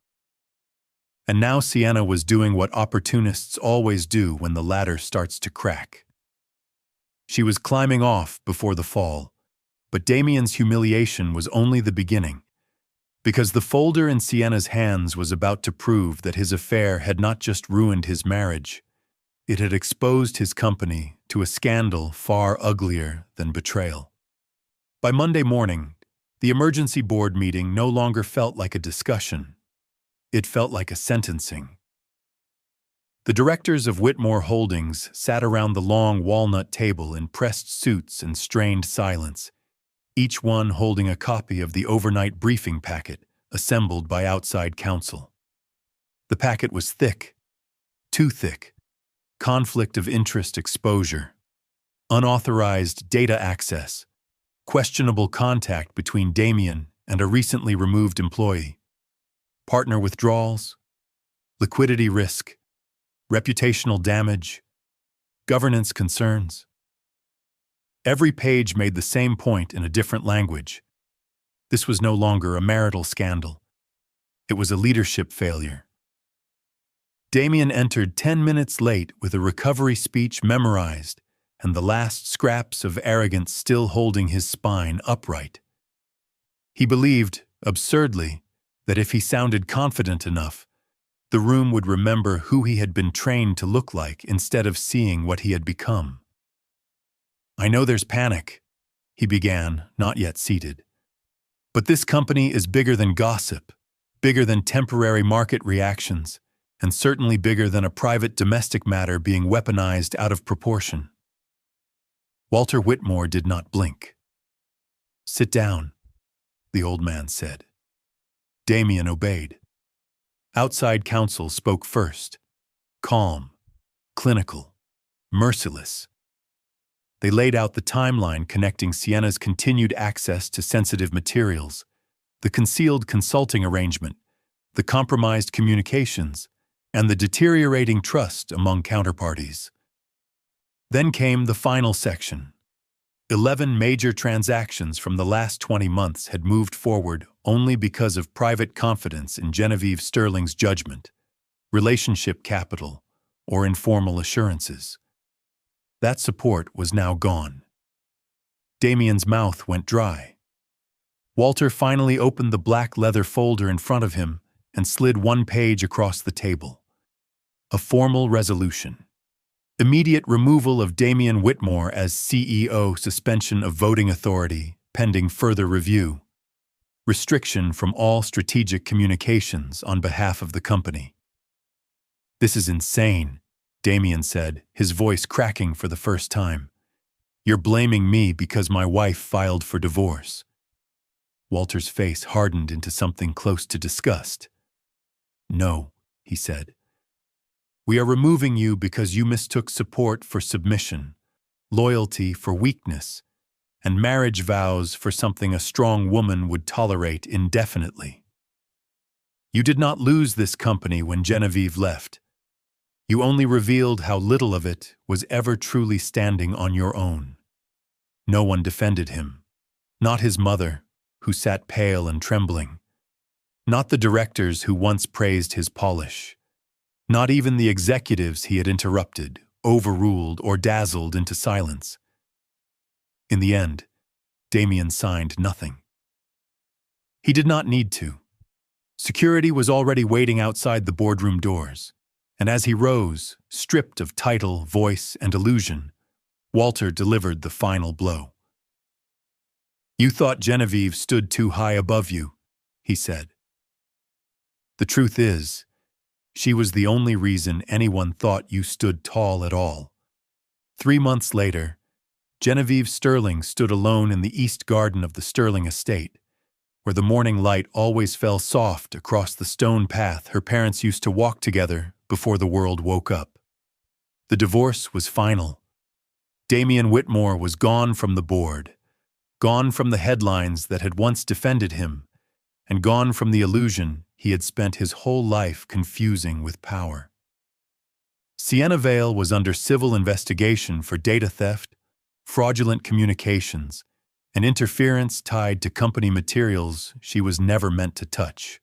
And now Sienna was doing what opportunists always do when the ladder starts to crack. She was climbing off before the fall, but Damien's humiliation was only the beginning, because the folder in Sienna's hands was about to prove that his affair had not just ruined his marriage, it had exposed his company to a scandal far uglier than betrayal. By Monday morning, the emergency board meeting no longer felt like a discussion. It felt like a sentencing. The directors of Whitmore Holdings sat around the long walnut table in pressed suits and strained silence, each one holding a copy of the overnight briefing packet assembled by outside counsel. The packet was thick, too thick: conflict of interest exposure, unauthorized data access, questionable contact between Damien and a recently removed employee, partner withdrawals, liquidity risk, reputational damage, governance concerns. Every page made the same point in a different language. This was no longer a marital scandal. It was a leadership failure. Damien entered 10 minutes late with a recovery speech memorized and the last scraps of arrogance still holding his spine upright. He believed, absurdly, that if he sounded confident enough, the room would remember who he had been trained to look like instead of seeing what he had become. "I know there's panic," he began, not yet seated. "But this company is bigger than gossip, bigger than temporary market reactions, and certainly bigger than a private domestic matter being weaponized out of proportion." Walter Whitmore did not blink. "Sit down," the old man said. Damien obeyed. Outside counsel spoke first, calm, clinical, merciless. They laid out the timeline connecting Sienna's continued access to sensitive materials, the concealed consulting arrangement, the compromised communications, and the deteriorating trust among counterparties. Then came the final section. 11 major transactions from the last 20 months had moved forward only because of private confidence in Genevieve Sterling's judgment, relationship capital, or informal assurances. That support was now gone. Damien's mouth went dry. Walter finally opened the black leather folder in front of him and slid one page across the table. A formal resolution. Immediate removal of Damien Whitmore as CEO, suspension of voting authority, pending further review. Restriction from all strategic communications on behalf of the company. "This is insane," Damien said, his voice cracking for the first time. "You're blaming me because my wife filed for divorce." Walter's face hardened into something close to disgust. "No," he said. "We are removing you because you mistook support for submission, loyalty for weakness, and marriage vows for something a strong woman would tolerate indefinitely. You did not lose this company when Genevieve left. You only revealed how little of it was ever truly standing on your own." No one defended him. Not his mother, who sat pale and trembling. Not the directors who once praised his polish. Not even the executives he had interrupted, overruled, or dazzled into silence. In the end, Damien signed nothing. He did not need to. Security was already waiting outside the boardroom doors, and as he rose, stripped of title, voice, and illusion, Walter delivered the final blow. "You thought Genevieve stood too high above you," he said. "The truth is, she was the only reason anyone thought you stood tall at all." 3 months later, Genevieve Sterling stood alone in the east garden of the Sterling estate, where the morning light always fell soft across the stone path her parents used to walk together before the world woke up. The divorce was final. Damian Whitmore was gone from the board, gone from the headlines that had once defended him, and gone from the illusion he had spent his whole life confusing with power. Sienna Vale was under civil investigation for data theft, fraudulent communications, and interference tied to company materials she was never meant to touch.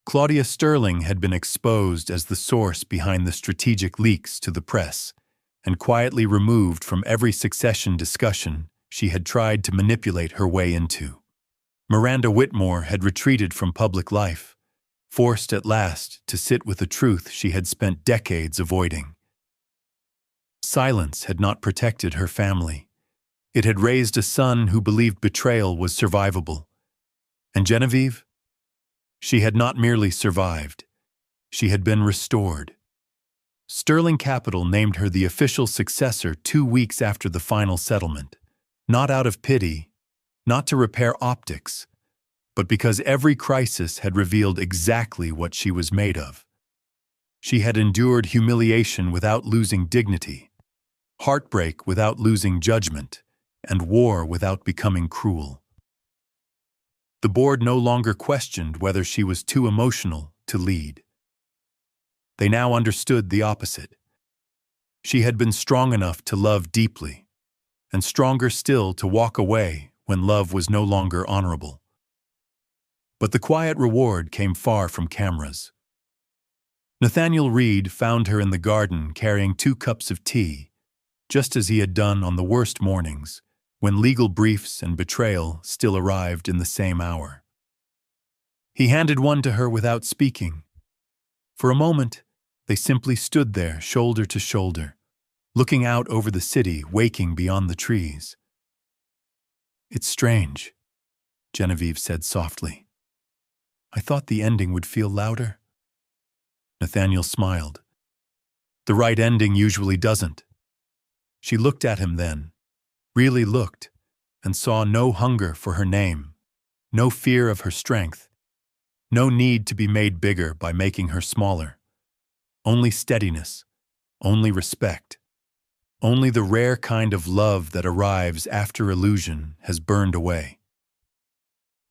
Claudia Sterling had been exposed as the source behind the strategic leaks to the press, and quietly removed from every succession discussion she had tried to manipulate her way into. Miranda Whitmore had retreated from public life, forced at last to sit with a truth she had spent decades avoiding. Silence had not protected her family. It had raised a son who believed betrayal was survivable. And Genevieve? She had not merely survived. She had been restored. Sterling Capital named her the official successor 2 weeks after the final settlement, not out of pity, not to repair optics, but because every crisis had revealed exactly what she was made of. She had endured humiliation without losing dignity, heartbreak without losing judgment, and war without becoming cruel. The board no longer questioned whether she was too emotional to lead. They now understood the opposite. She had been strong enough to love deeply, and stronger still to walk away when love was no longer honorable. But the quiet reward came far from cameras. Nathaniel Reed found her in the garden carrying 2 cups of tea, just as he had done on the worst mornings, when legal briefs and betrayal still arrived in the same hour. He handed one to her without speaking. For a moment, they simply stood there, shoulder to shoulder, looking out over the city waking beyond the trees. "It's strange," Genevieve said softly. "I thought the ending would feel louder." Nathaniel smiled. "The right ending usually doesn't." She looked at him then, really looked, and saw no hunger for her name, no fear of her strength, no need to be made bigger by making her smaller. Only steadiness, only respect, only the rare kind of love that arrives after illusion has burned away.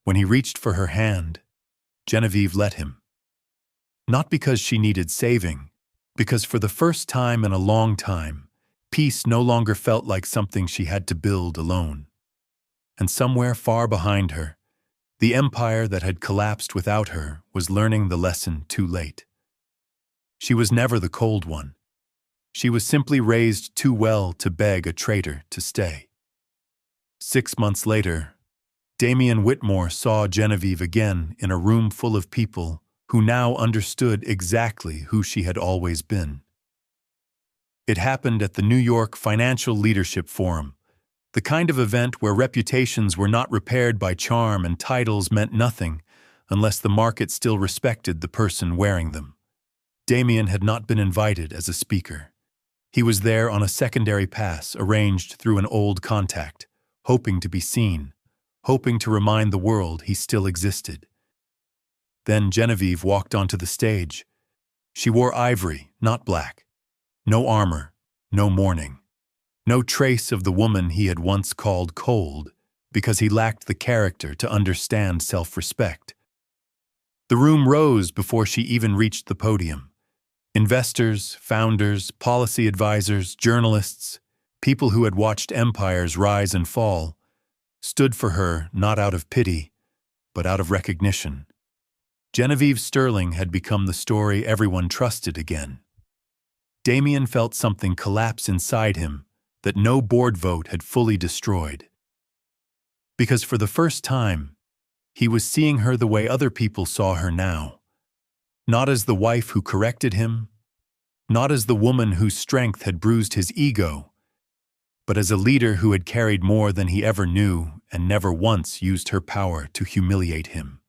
When he reached for her hand, Genevieve let him. Not because she needed saving, because for the first time in a long time, peace no longer felt like something she had to build alone. And somewhere far behind her, the empire that had collapsed without her was learning the lesson too late. She was never the cold one. She was simply raised too well to beg a traitor to stay. 6 months later, Damian Whitmore saw Genevieve again in a room full of people who now understood exactly who she had always been. It happened at the New York Financial Leadership Forum, the kind of event where reputations were not repaired by charm and titles meant nothing unless the market still respected the person wearing them. Damian had not been invited as a speaker. He was there on a secondary pass arranged through an old contact, hoping to be seen, hoping to remind the world he still existed. Then Genevieve walked onto the stage. She wore ivory, not black. No armor, no mourning. No trace of the woman he had once called cold, because he lacked the character to understand self-respect. The room rose before she even reached the podium. Investors, founders, policy advisors, journalists, people who had watched empires rise and fall, stood for her not out of pity, but out of recognition. Genevieve Sterling had become the story everyone trusted again. Damian felt something collapse inside him that no board vote had fully destroyed. Because for the first time, he was seeing her the way other people saw her now. Not as the wife who corrected him, not as the woman whose strength had bruised his ego, but as a leader who had carried more than he ever knew and never once used her power to humiliate him.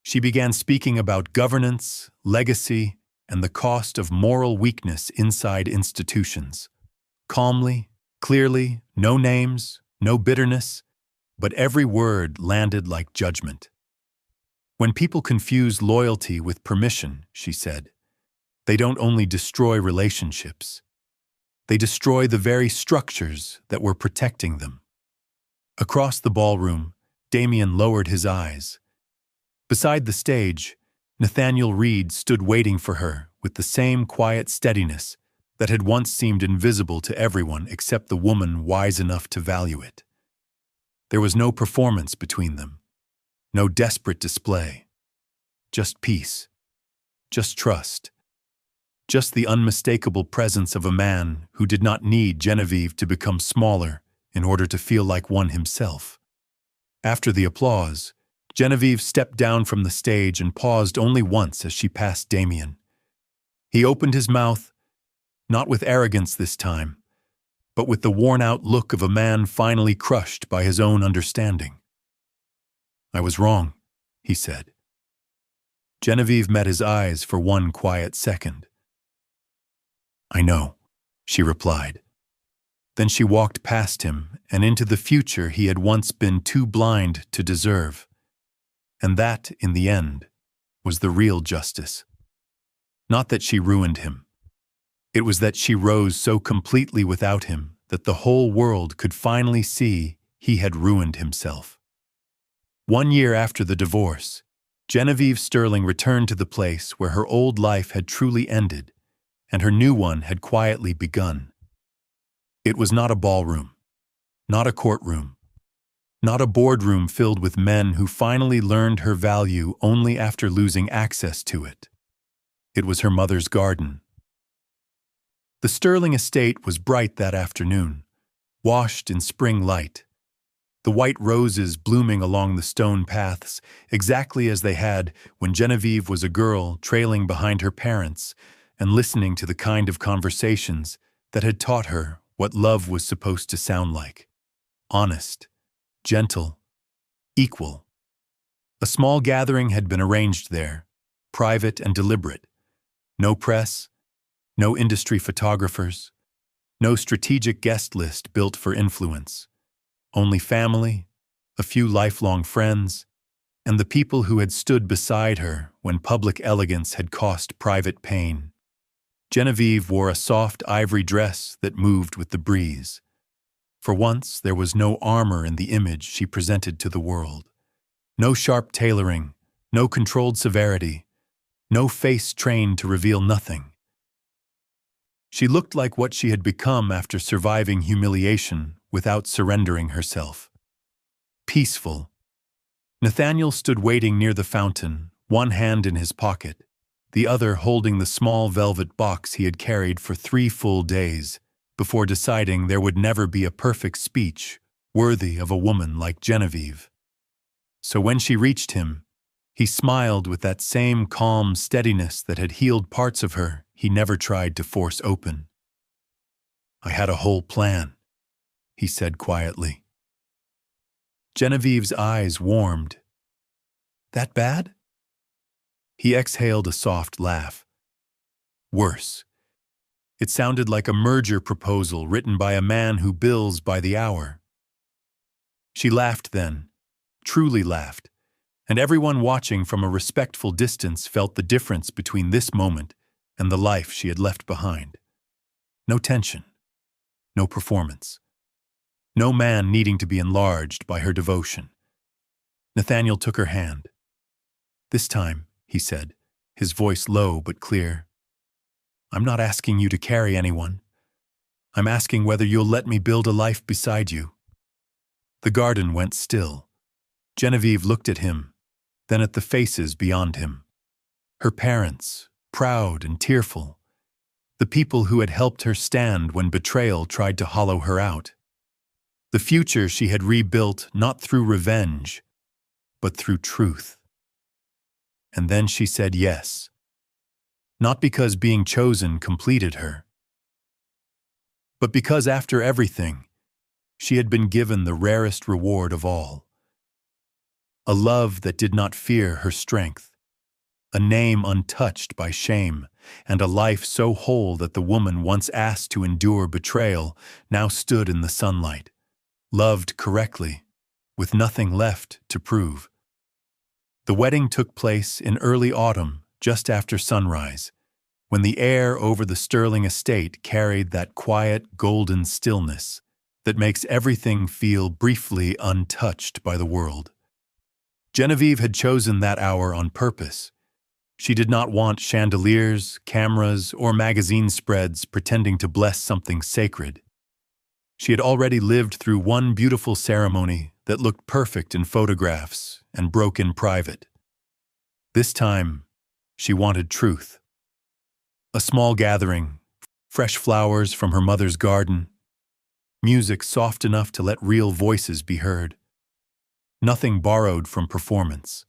She began speaking about governance, legacy, and the cost of moral weakness inside institutions. Calmly, clearly, no names, no bitterness, but every word landed like judgment. When people confuse loyalty with permission, she said, they don't only destroy relationships, they destroy the very structures that were protecting them. Across the ballroom, Damien lowered his eyes. Beside the stage, Nathaniel Reed stood waiting for her with the same quiet steadiness that had once seemed invisible to everyone except the woman wise enough to value it. There was no performance between them, no desperate display, just peace, just trust, just the unmistakable presence of a man who did not need Genevieve to become smaller in order to feel like one himself. After the applause, Genevieve stepped down from the stage and paused only once as she passed Damien. He opened his mouth, not with arrogance this time, but with the worn-out look of a man finally crushed by his own understanding. "I was wrong," he said. Genevieve met his eyes for one quiet second. "I know," she replied. Then she walked past him and into the future he had once been too blind to deserve. And that, in the end, was the real justice. Not that she ruined him. It was that she rose so completely without him that the whole world could finally see he had ruined himself. 1 year after the divorce, Genevieve Sterling returned to the place where her old life had truly ended and her new one had quietly begun. It was not a ballroom, not a courtroom, not a boardroom filled with men who finally learned her value only after losing access to it. It was her mother's garden. The Sterling estate was bright that afternoon, washed in spring light. The white roses blooming along the stone paths, exactly as they had when Genevieve was a girl trailing behind her parents and listening to the kind of conversations that had taught her what love was supposed to sound like. Honest, gentle, equal. A small gathering had been arranged there, private and deliberate. No press, no industry photographers, no strategic guest list built for influence. Only family, a few lifelong friends, and the people who had stood beside her when public elegance had cost private pain. Genevieve wore a soft ivory dress that moved with the breeze. For once, there was no armor in the image she presented to the world. No sharp tailoring, no controlled severity, no face trained to reveal nothing. She looked like what she had become after surviving humiliation without surrendering herself. Peaceful. Nathaniel stood waiting near the fountain, one hand in his pocket, the other holding the small velvet box he had carried for 3 full days, before deciding there would never be a perfect speech worthy of a woman like Genevieve. So when she reached him, he smiled with that same calm steadiness that had healed parts of her he never tried to force open. "I had a whole plan," he said quietly. Genevieve's eyes warmed. "That bad?" He exhaled a soft laugh. Worse. It sounded like a merger proposal written by a man who bills by the hour. She laughed then, truly laughed, and everyone watching from a respectful distance felt the difference between this moment and the life she had left behind. No tension, no performance, no man needing to be enlarged by her devotion. Nathaniel took her hand. "This time," he said, his voice low but clear, "I'm not asking you to carry anyone. I'm asking whether you'll let me build a life beside you." The garden went still. Genevieve looked at him, then at the faces beyond him. Her parents, proud and tearful. The people who had helped her stand when betrayal tried to hollow her out. The future she had rebuilt not through revenge, but through truth. And then she said yes. Not because being chosen completed her, but because after everything, she had been given the rarest reward of all. A love that did not fear her strength, a name untouched by shame, and a life so whole that the woman once asked to endure betrayal now stood in the sunlight, loved correctly, with nothing left to prove. The wedding took place in early autumn, just after sunrise, when the air over the Sterling estate carried that quiet, golden stillness that makes everything feel briefly untouched by the world. Genevieve had chosen that hour on purpose. She did not want chandeliers, cameras, or magazine spreads pretending to bless something sacred. She had already lived through one beautiful ceremony that looked perfect in photographs and broke in private. This time, she wanted truth. A small gathering, fresh flowers from her mother's garden, music soft enough to let real voices be heard. Nothing borrowed from performance.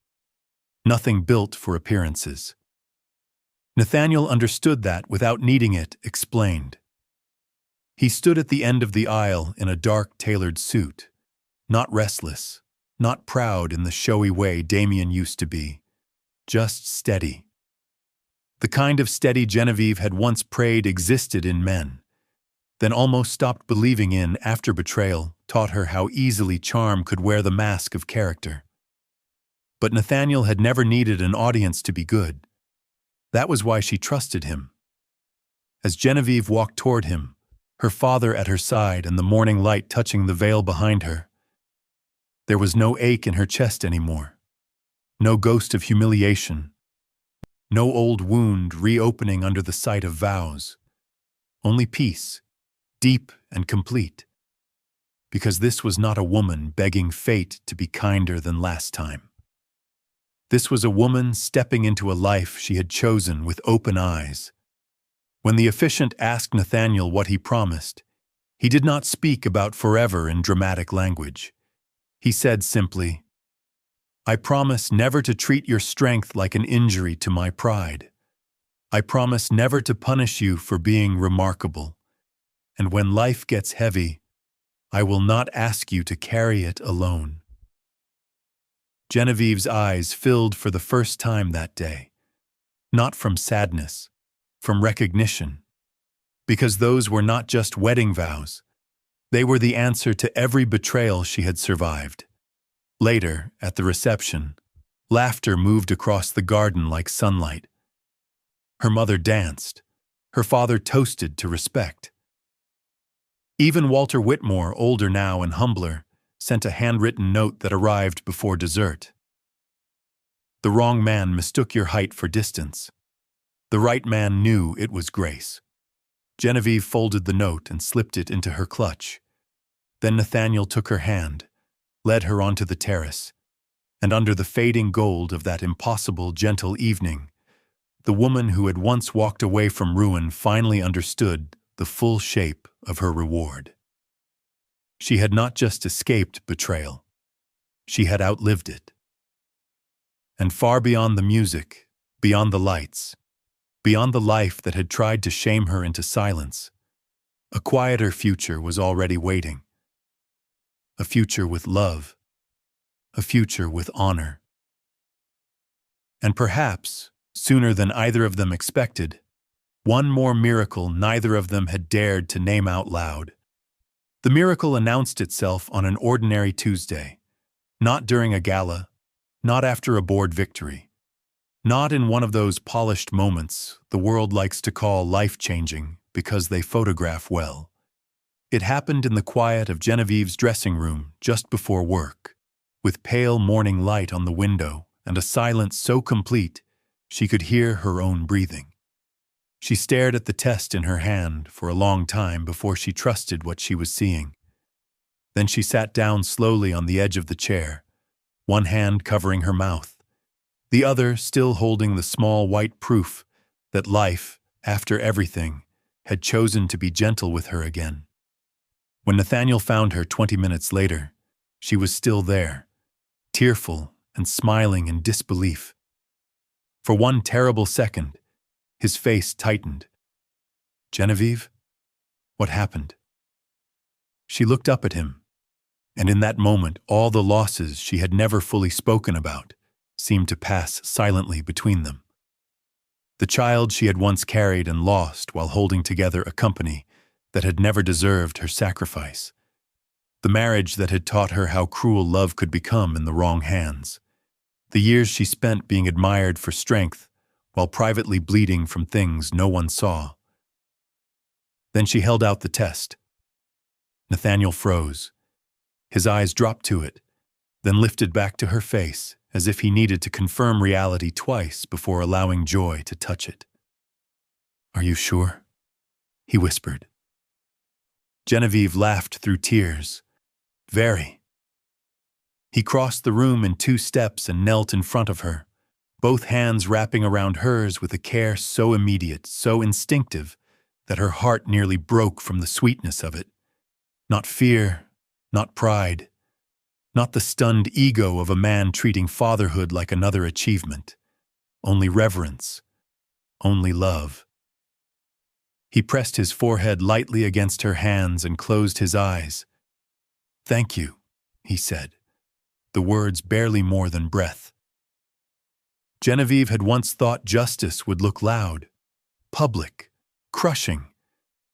Nothing built for appearances. Nathaniel understood that without needing it explained. He stood at the end of the aisle in a dark, tailored suit, not restless, not proud in the showy way Damien used to be, just steady. The kind of steady Genevieve had once prayed existed in men, then almost stopped believing in after betrayal taught her how easily charm could wear the mask of character. But Nathaniel had never needed an audience to be good. That was why she trusted him. As Genevieve walked toward him, her father at her side and the morning light touching the veil behind her, there was no ache in her chest anymore, no ghost of humiliation, no old wound reopening under the sight of vows, only peace, deep and complete, because this was not a woman begging fate to be kinder than last time. This was a woman stepping into a life she had chosen with open eyes. When the officiant asked Nathaniel what he promised, he did not speak about forever in dramatic language. He said simply, "I promise never to treat your strength like an injury to my pride. I promise never to punish you for being remarkable. And when life gets heavy, I will not ask you to carry it alone." Genevieve's eyes filled for the first time that day, not from sadness, from recognition, because those were not just wedding vows. They were the answer to every betrayal she had survived. Later, at the reception, laughter moved across the garden like sunlight. Her mother danced. Her father toasted to respect. Even Walter Whitmore, older now and humbler, sent a handwritten note that arrived before dessert. The wrong man mistook your height for distance. The right man knew it was grace. Genevieve folded the note and slipped it into her clutch. Then Nathaniel took her hand, led her onto the terrace, and under the fading gold of that impossible, gentle evening, the woman who had once walked away from ruin finally understood the full shape of her reward. She had not just escaped betrayal. She had outlived it. And far beyond the music, beyond the lights, beyond the life that had tried to shame her into silence, a quieter future was already waiting. A future with love, a future with honor. And perhaps, sooner than either of them expected, one more miracle neither of them had dared to name out loud. The miracle announced itself on an ordinary Tuesday, not during a gala, not after a board victory, not in one of those polished moments the world likes to call life-changing because they photograph well. It happened in the quiet of Genevieve's dressing room just before work, with pale morning light on the window and a silence so complete she could hear her own breathing. She stared at the test in her hand for a long time before she trusted what she was seeing. Then she sat down slowly on the edge of the chair, one hand covering her mouth, the other still holding the small white proof that life, after everything, had chosen to be gentle with her again. When Nathaniel found her 20 minutes later, she was still there, tearful and smiling in disbelief. For one terrible second, his face tightened. "Genevieve? What happened?" She looked up at him, and in that moment all the losses she had never fully spoken about seemed to pass silently between them. The child she had once carried and lost while holding together a company that had never deserved her sacrifice. The marriage that had taught her how cruel love could become in the wrong hands. The years she spent being admired for strength, while privately bleeding from things no one saw. Then she held out the test. Nathaniel froze. His eyes dropped to it, then lifted back to her face, as if he needed to confirm reality twice before allowing joy to touch it. "Are you sure?" he whispered. Genevieve laughed through tears. "Very." He crossed the room in 2 steps and knelt in front of her, both hands wrapping around hers with a care so immediate, so instinctive, that her heart nearly broke from the sweetness of it. Not fear, not pride, not the stunned ego of a man treating fatherhood like another achievement. Only reverence, only love. He pressed his forehead lightly against her hands and closed his eyes. "Thank you," he said, the words barely more than breath. Genevieve had once thought justice would look loud, public, crushing.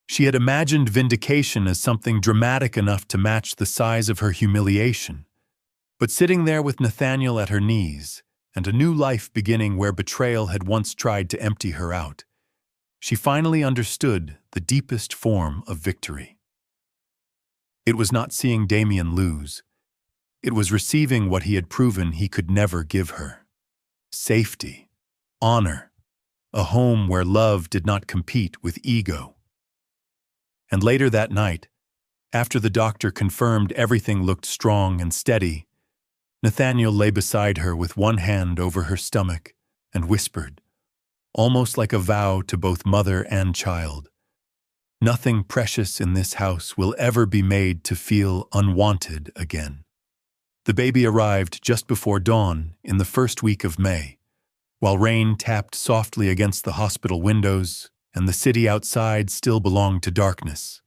She had imagined vindication as something dramatic enough to match the size of her humiliation. But sitting there with Nathaniel at her knees, and a new life beginning where betrayal had once tried to empty her out, she finally understood the deepest form of victory. It was not seeing Damien lose. It was receiving what he had proven he could never give her. Safety, honor, a home where love did not compete with ego. And later that night, after the doctor confirmed everything looked strong and steady, Nathaniel lay beside her with one hand over her stomach and whispered, almost like a vow to both mother and child, "Nothing precious in this house will ever be made to feel unwanted again." The baby arrived just before dawn in the first week of May, while rain tapped softly against the hospital windows and the city outside still belonged to darkness.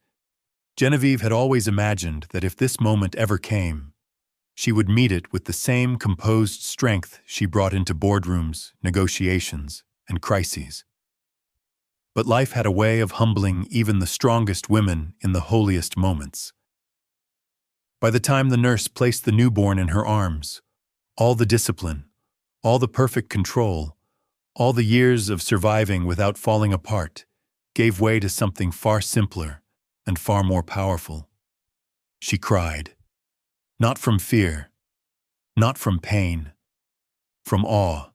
Genevieve had always imagined that if this moment ever came, she would meet it with the same composed strength she brought into boardrooms, negotiations, and crises. But life had a way of humbling even the strongest women in the holiest moments. By the time the nurse placed the newborn in her arms, all the discipline, all the perfect control, all the years of surviving without falling apart, gave way to something far simpler and far more powerful. She cried. Not from fear, not from pain, from awe.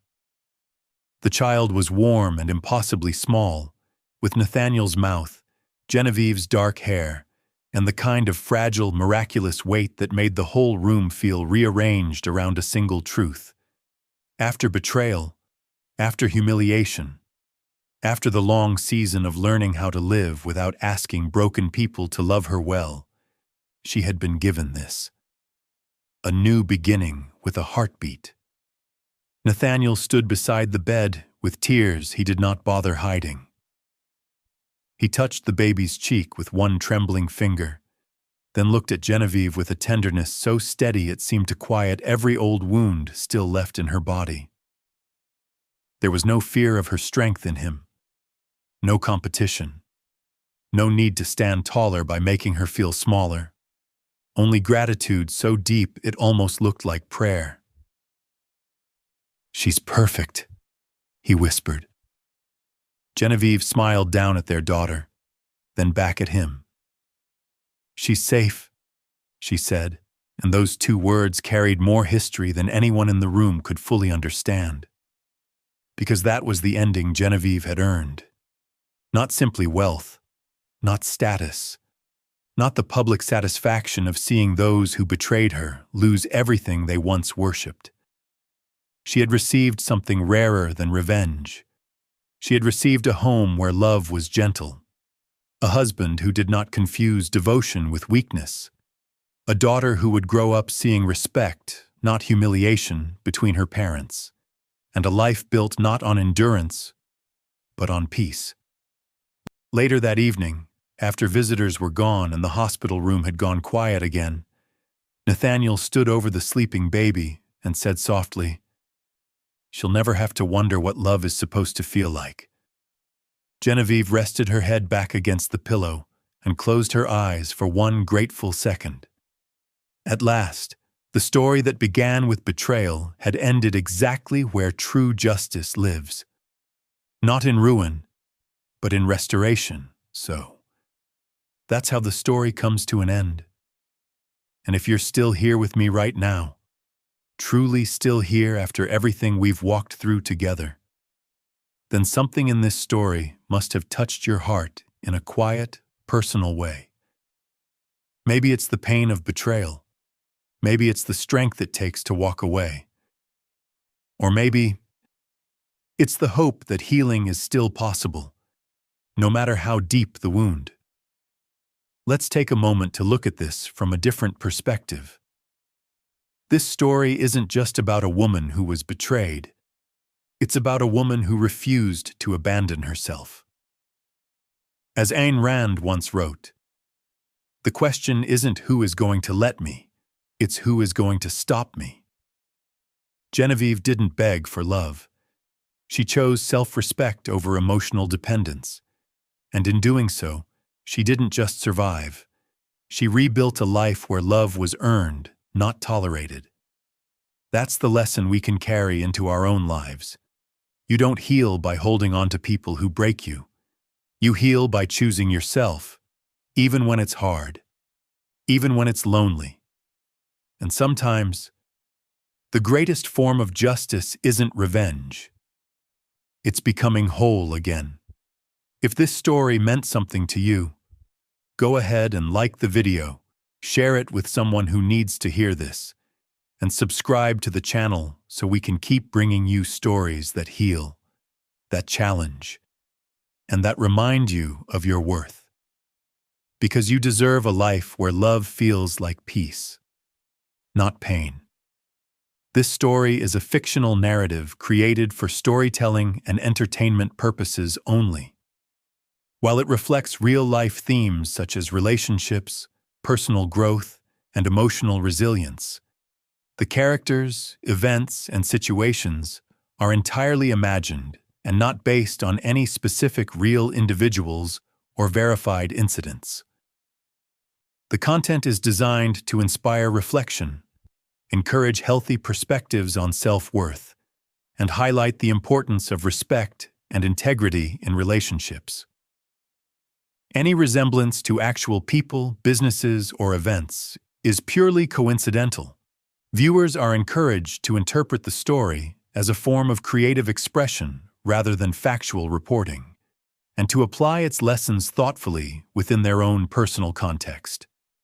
The child was warm and impossibly small, with Nathaniel's mouth, Genevieve's dark hair, and the kind of fragile, miraculous weight that made the whole room feel rearranged around a single truth. After betrayal, after humiliation, after the long season of learning how to live without asking broken people to love her well, she had been given this. A new beginning with a heartbeat. Nathaniel stood beside the bed with tears he did not bother hiding. He touched the baby's cheek with one trembling finger, then looked at Genevieve with a tenderness so steady it seemed to quiet every old wound still left in her body. There was no fear of her strength in him, no competition, no need to stand taller by making her feel smaller. Only gratitude so deep it almost looked like prayer. "She's perfect," he whispered. Genevieve smiled down at their daughter, then back at him. "She's safe," she said, and those 2 words carried more history than anyone in the room could fully understand. Because that was the ending Genevieve had earned. Not simply wealth, not status, not the public satisfaction of seeing those who betrayed her lose everything they once worshipped. She had received something rarer than revenge. She had received a home where love was gentle, a husband who did not confuse devotion with weakness, a daughter who would grow up seeing respect, not humiliation, between her parents, and a life built not on endurance, but on peace. Later that evening, after visitors were gone and the hospital room had gone quiet again, Nathaniel stood over the sleeping baby and said softly, "She'll never have to wonder what love is supposed to feel like." Genevieve rested her head back against the pillow and closed her eyes for one grateful second. At last, the story that began with betrayal had ended exactly where true justice lives. Not in ruin, but in restoration, so. That's how the story comes to an end. And if you're still here with me right now, truly still here after everything we've walked through together, then something in this story must have touched your heart in a quiet, personal way. Maybe it's the pain of betrayal. Maybe it's the strength it takes to walk away. Or maybe it's the hope that healing is still possible, no matter how deep the wound. Let's take a moment to look at this from a different perspective. This story isn't just about a woman who was betrayed. It's about a woman who refused to abandon herself. As Ayn Rand once wrote, "The question isn't who is going to let me, it's who is going to stop me." Genevieve didn't beg for love. She chose self-respect over emotional dependence. And in doing so, she didn't just survive. She rebuilt a life where love was earned, not tolerated. That's the lesson we can carry into our own lives. You don't heal by holding on to people who break you. You heal by choosing yourself, even when it's hard, even when it's lonely. And sometimes, the greatest form of justice isn't revenge. It's becoming whole again. If this story meant something to you, go ahead and like the video, share it with someone who needs to hear this, and subscribe to the channel so we can keep bringing you stories that heal, that challenge, and that remind you of your worth. Because you deserve a life where love feels like peace, not pain. This story is a fictional narrative created for storytelling and entertainment purposes only. While it reflects real-life themes such as relationships, personal growth, and emotional resilience, the characters, events, and situations are entirely imagined and not based on any specific real individuals or verified incidents. The content is designed to inspire reflection, encourage healthy perspectives on self-worth, and highlight the importance of respect and integrity in relationships. Any resemblance to actual people, businesses, or events is purely coincidental. Viewers are encouraged to interpret the story as a form of creative expression rather than factual reporting, and to apply its lessons thoughtfully within their own personal context.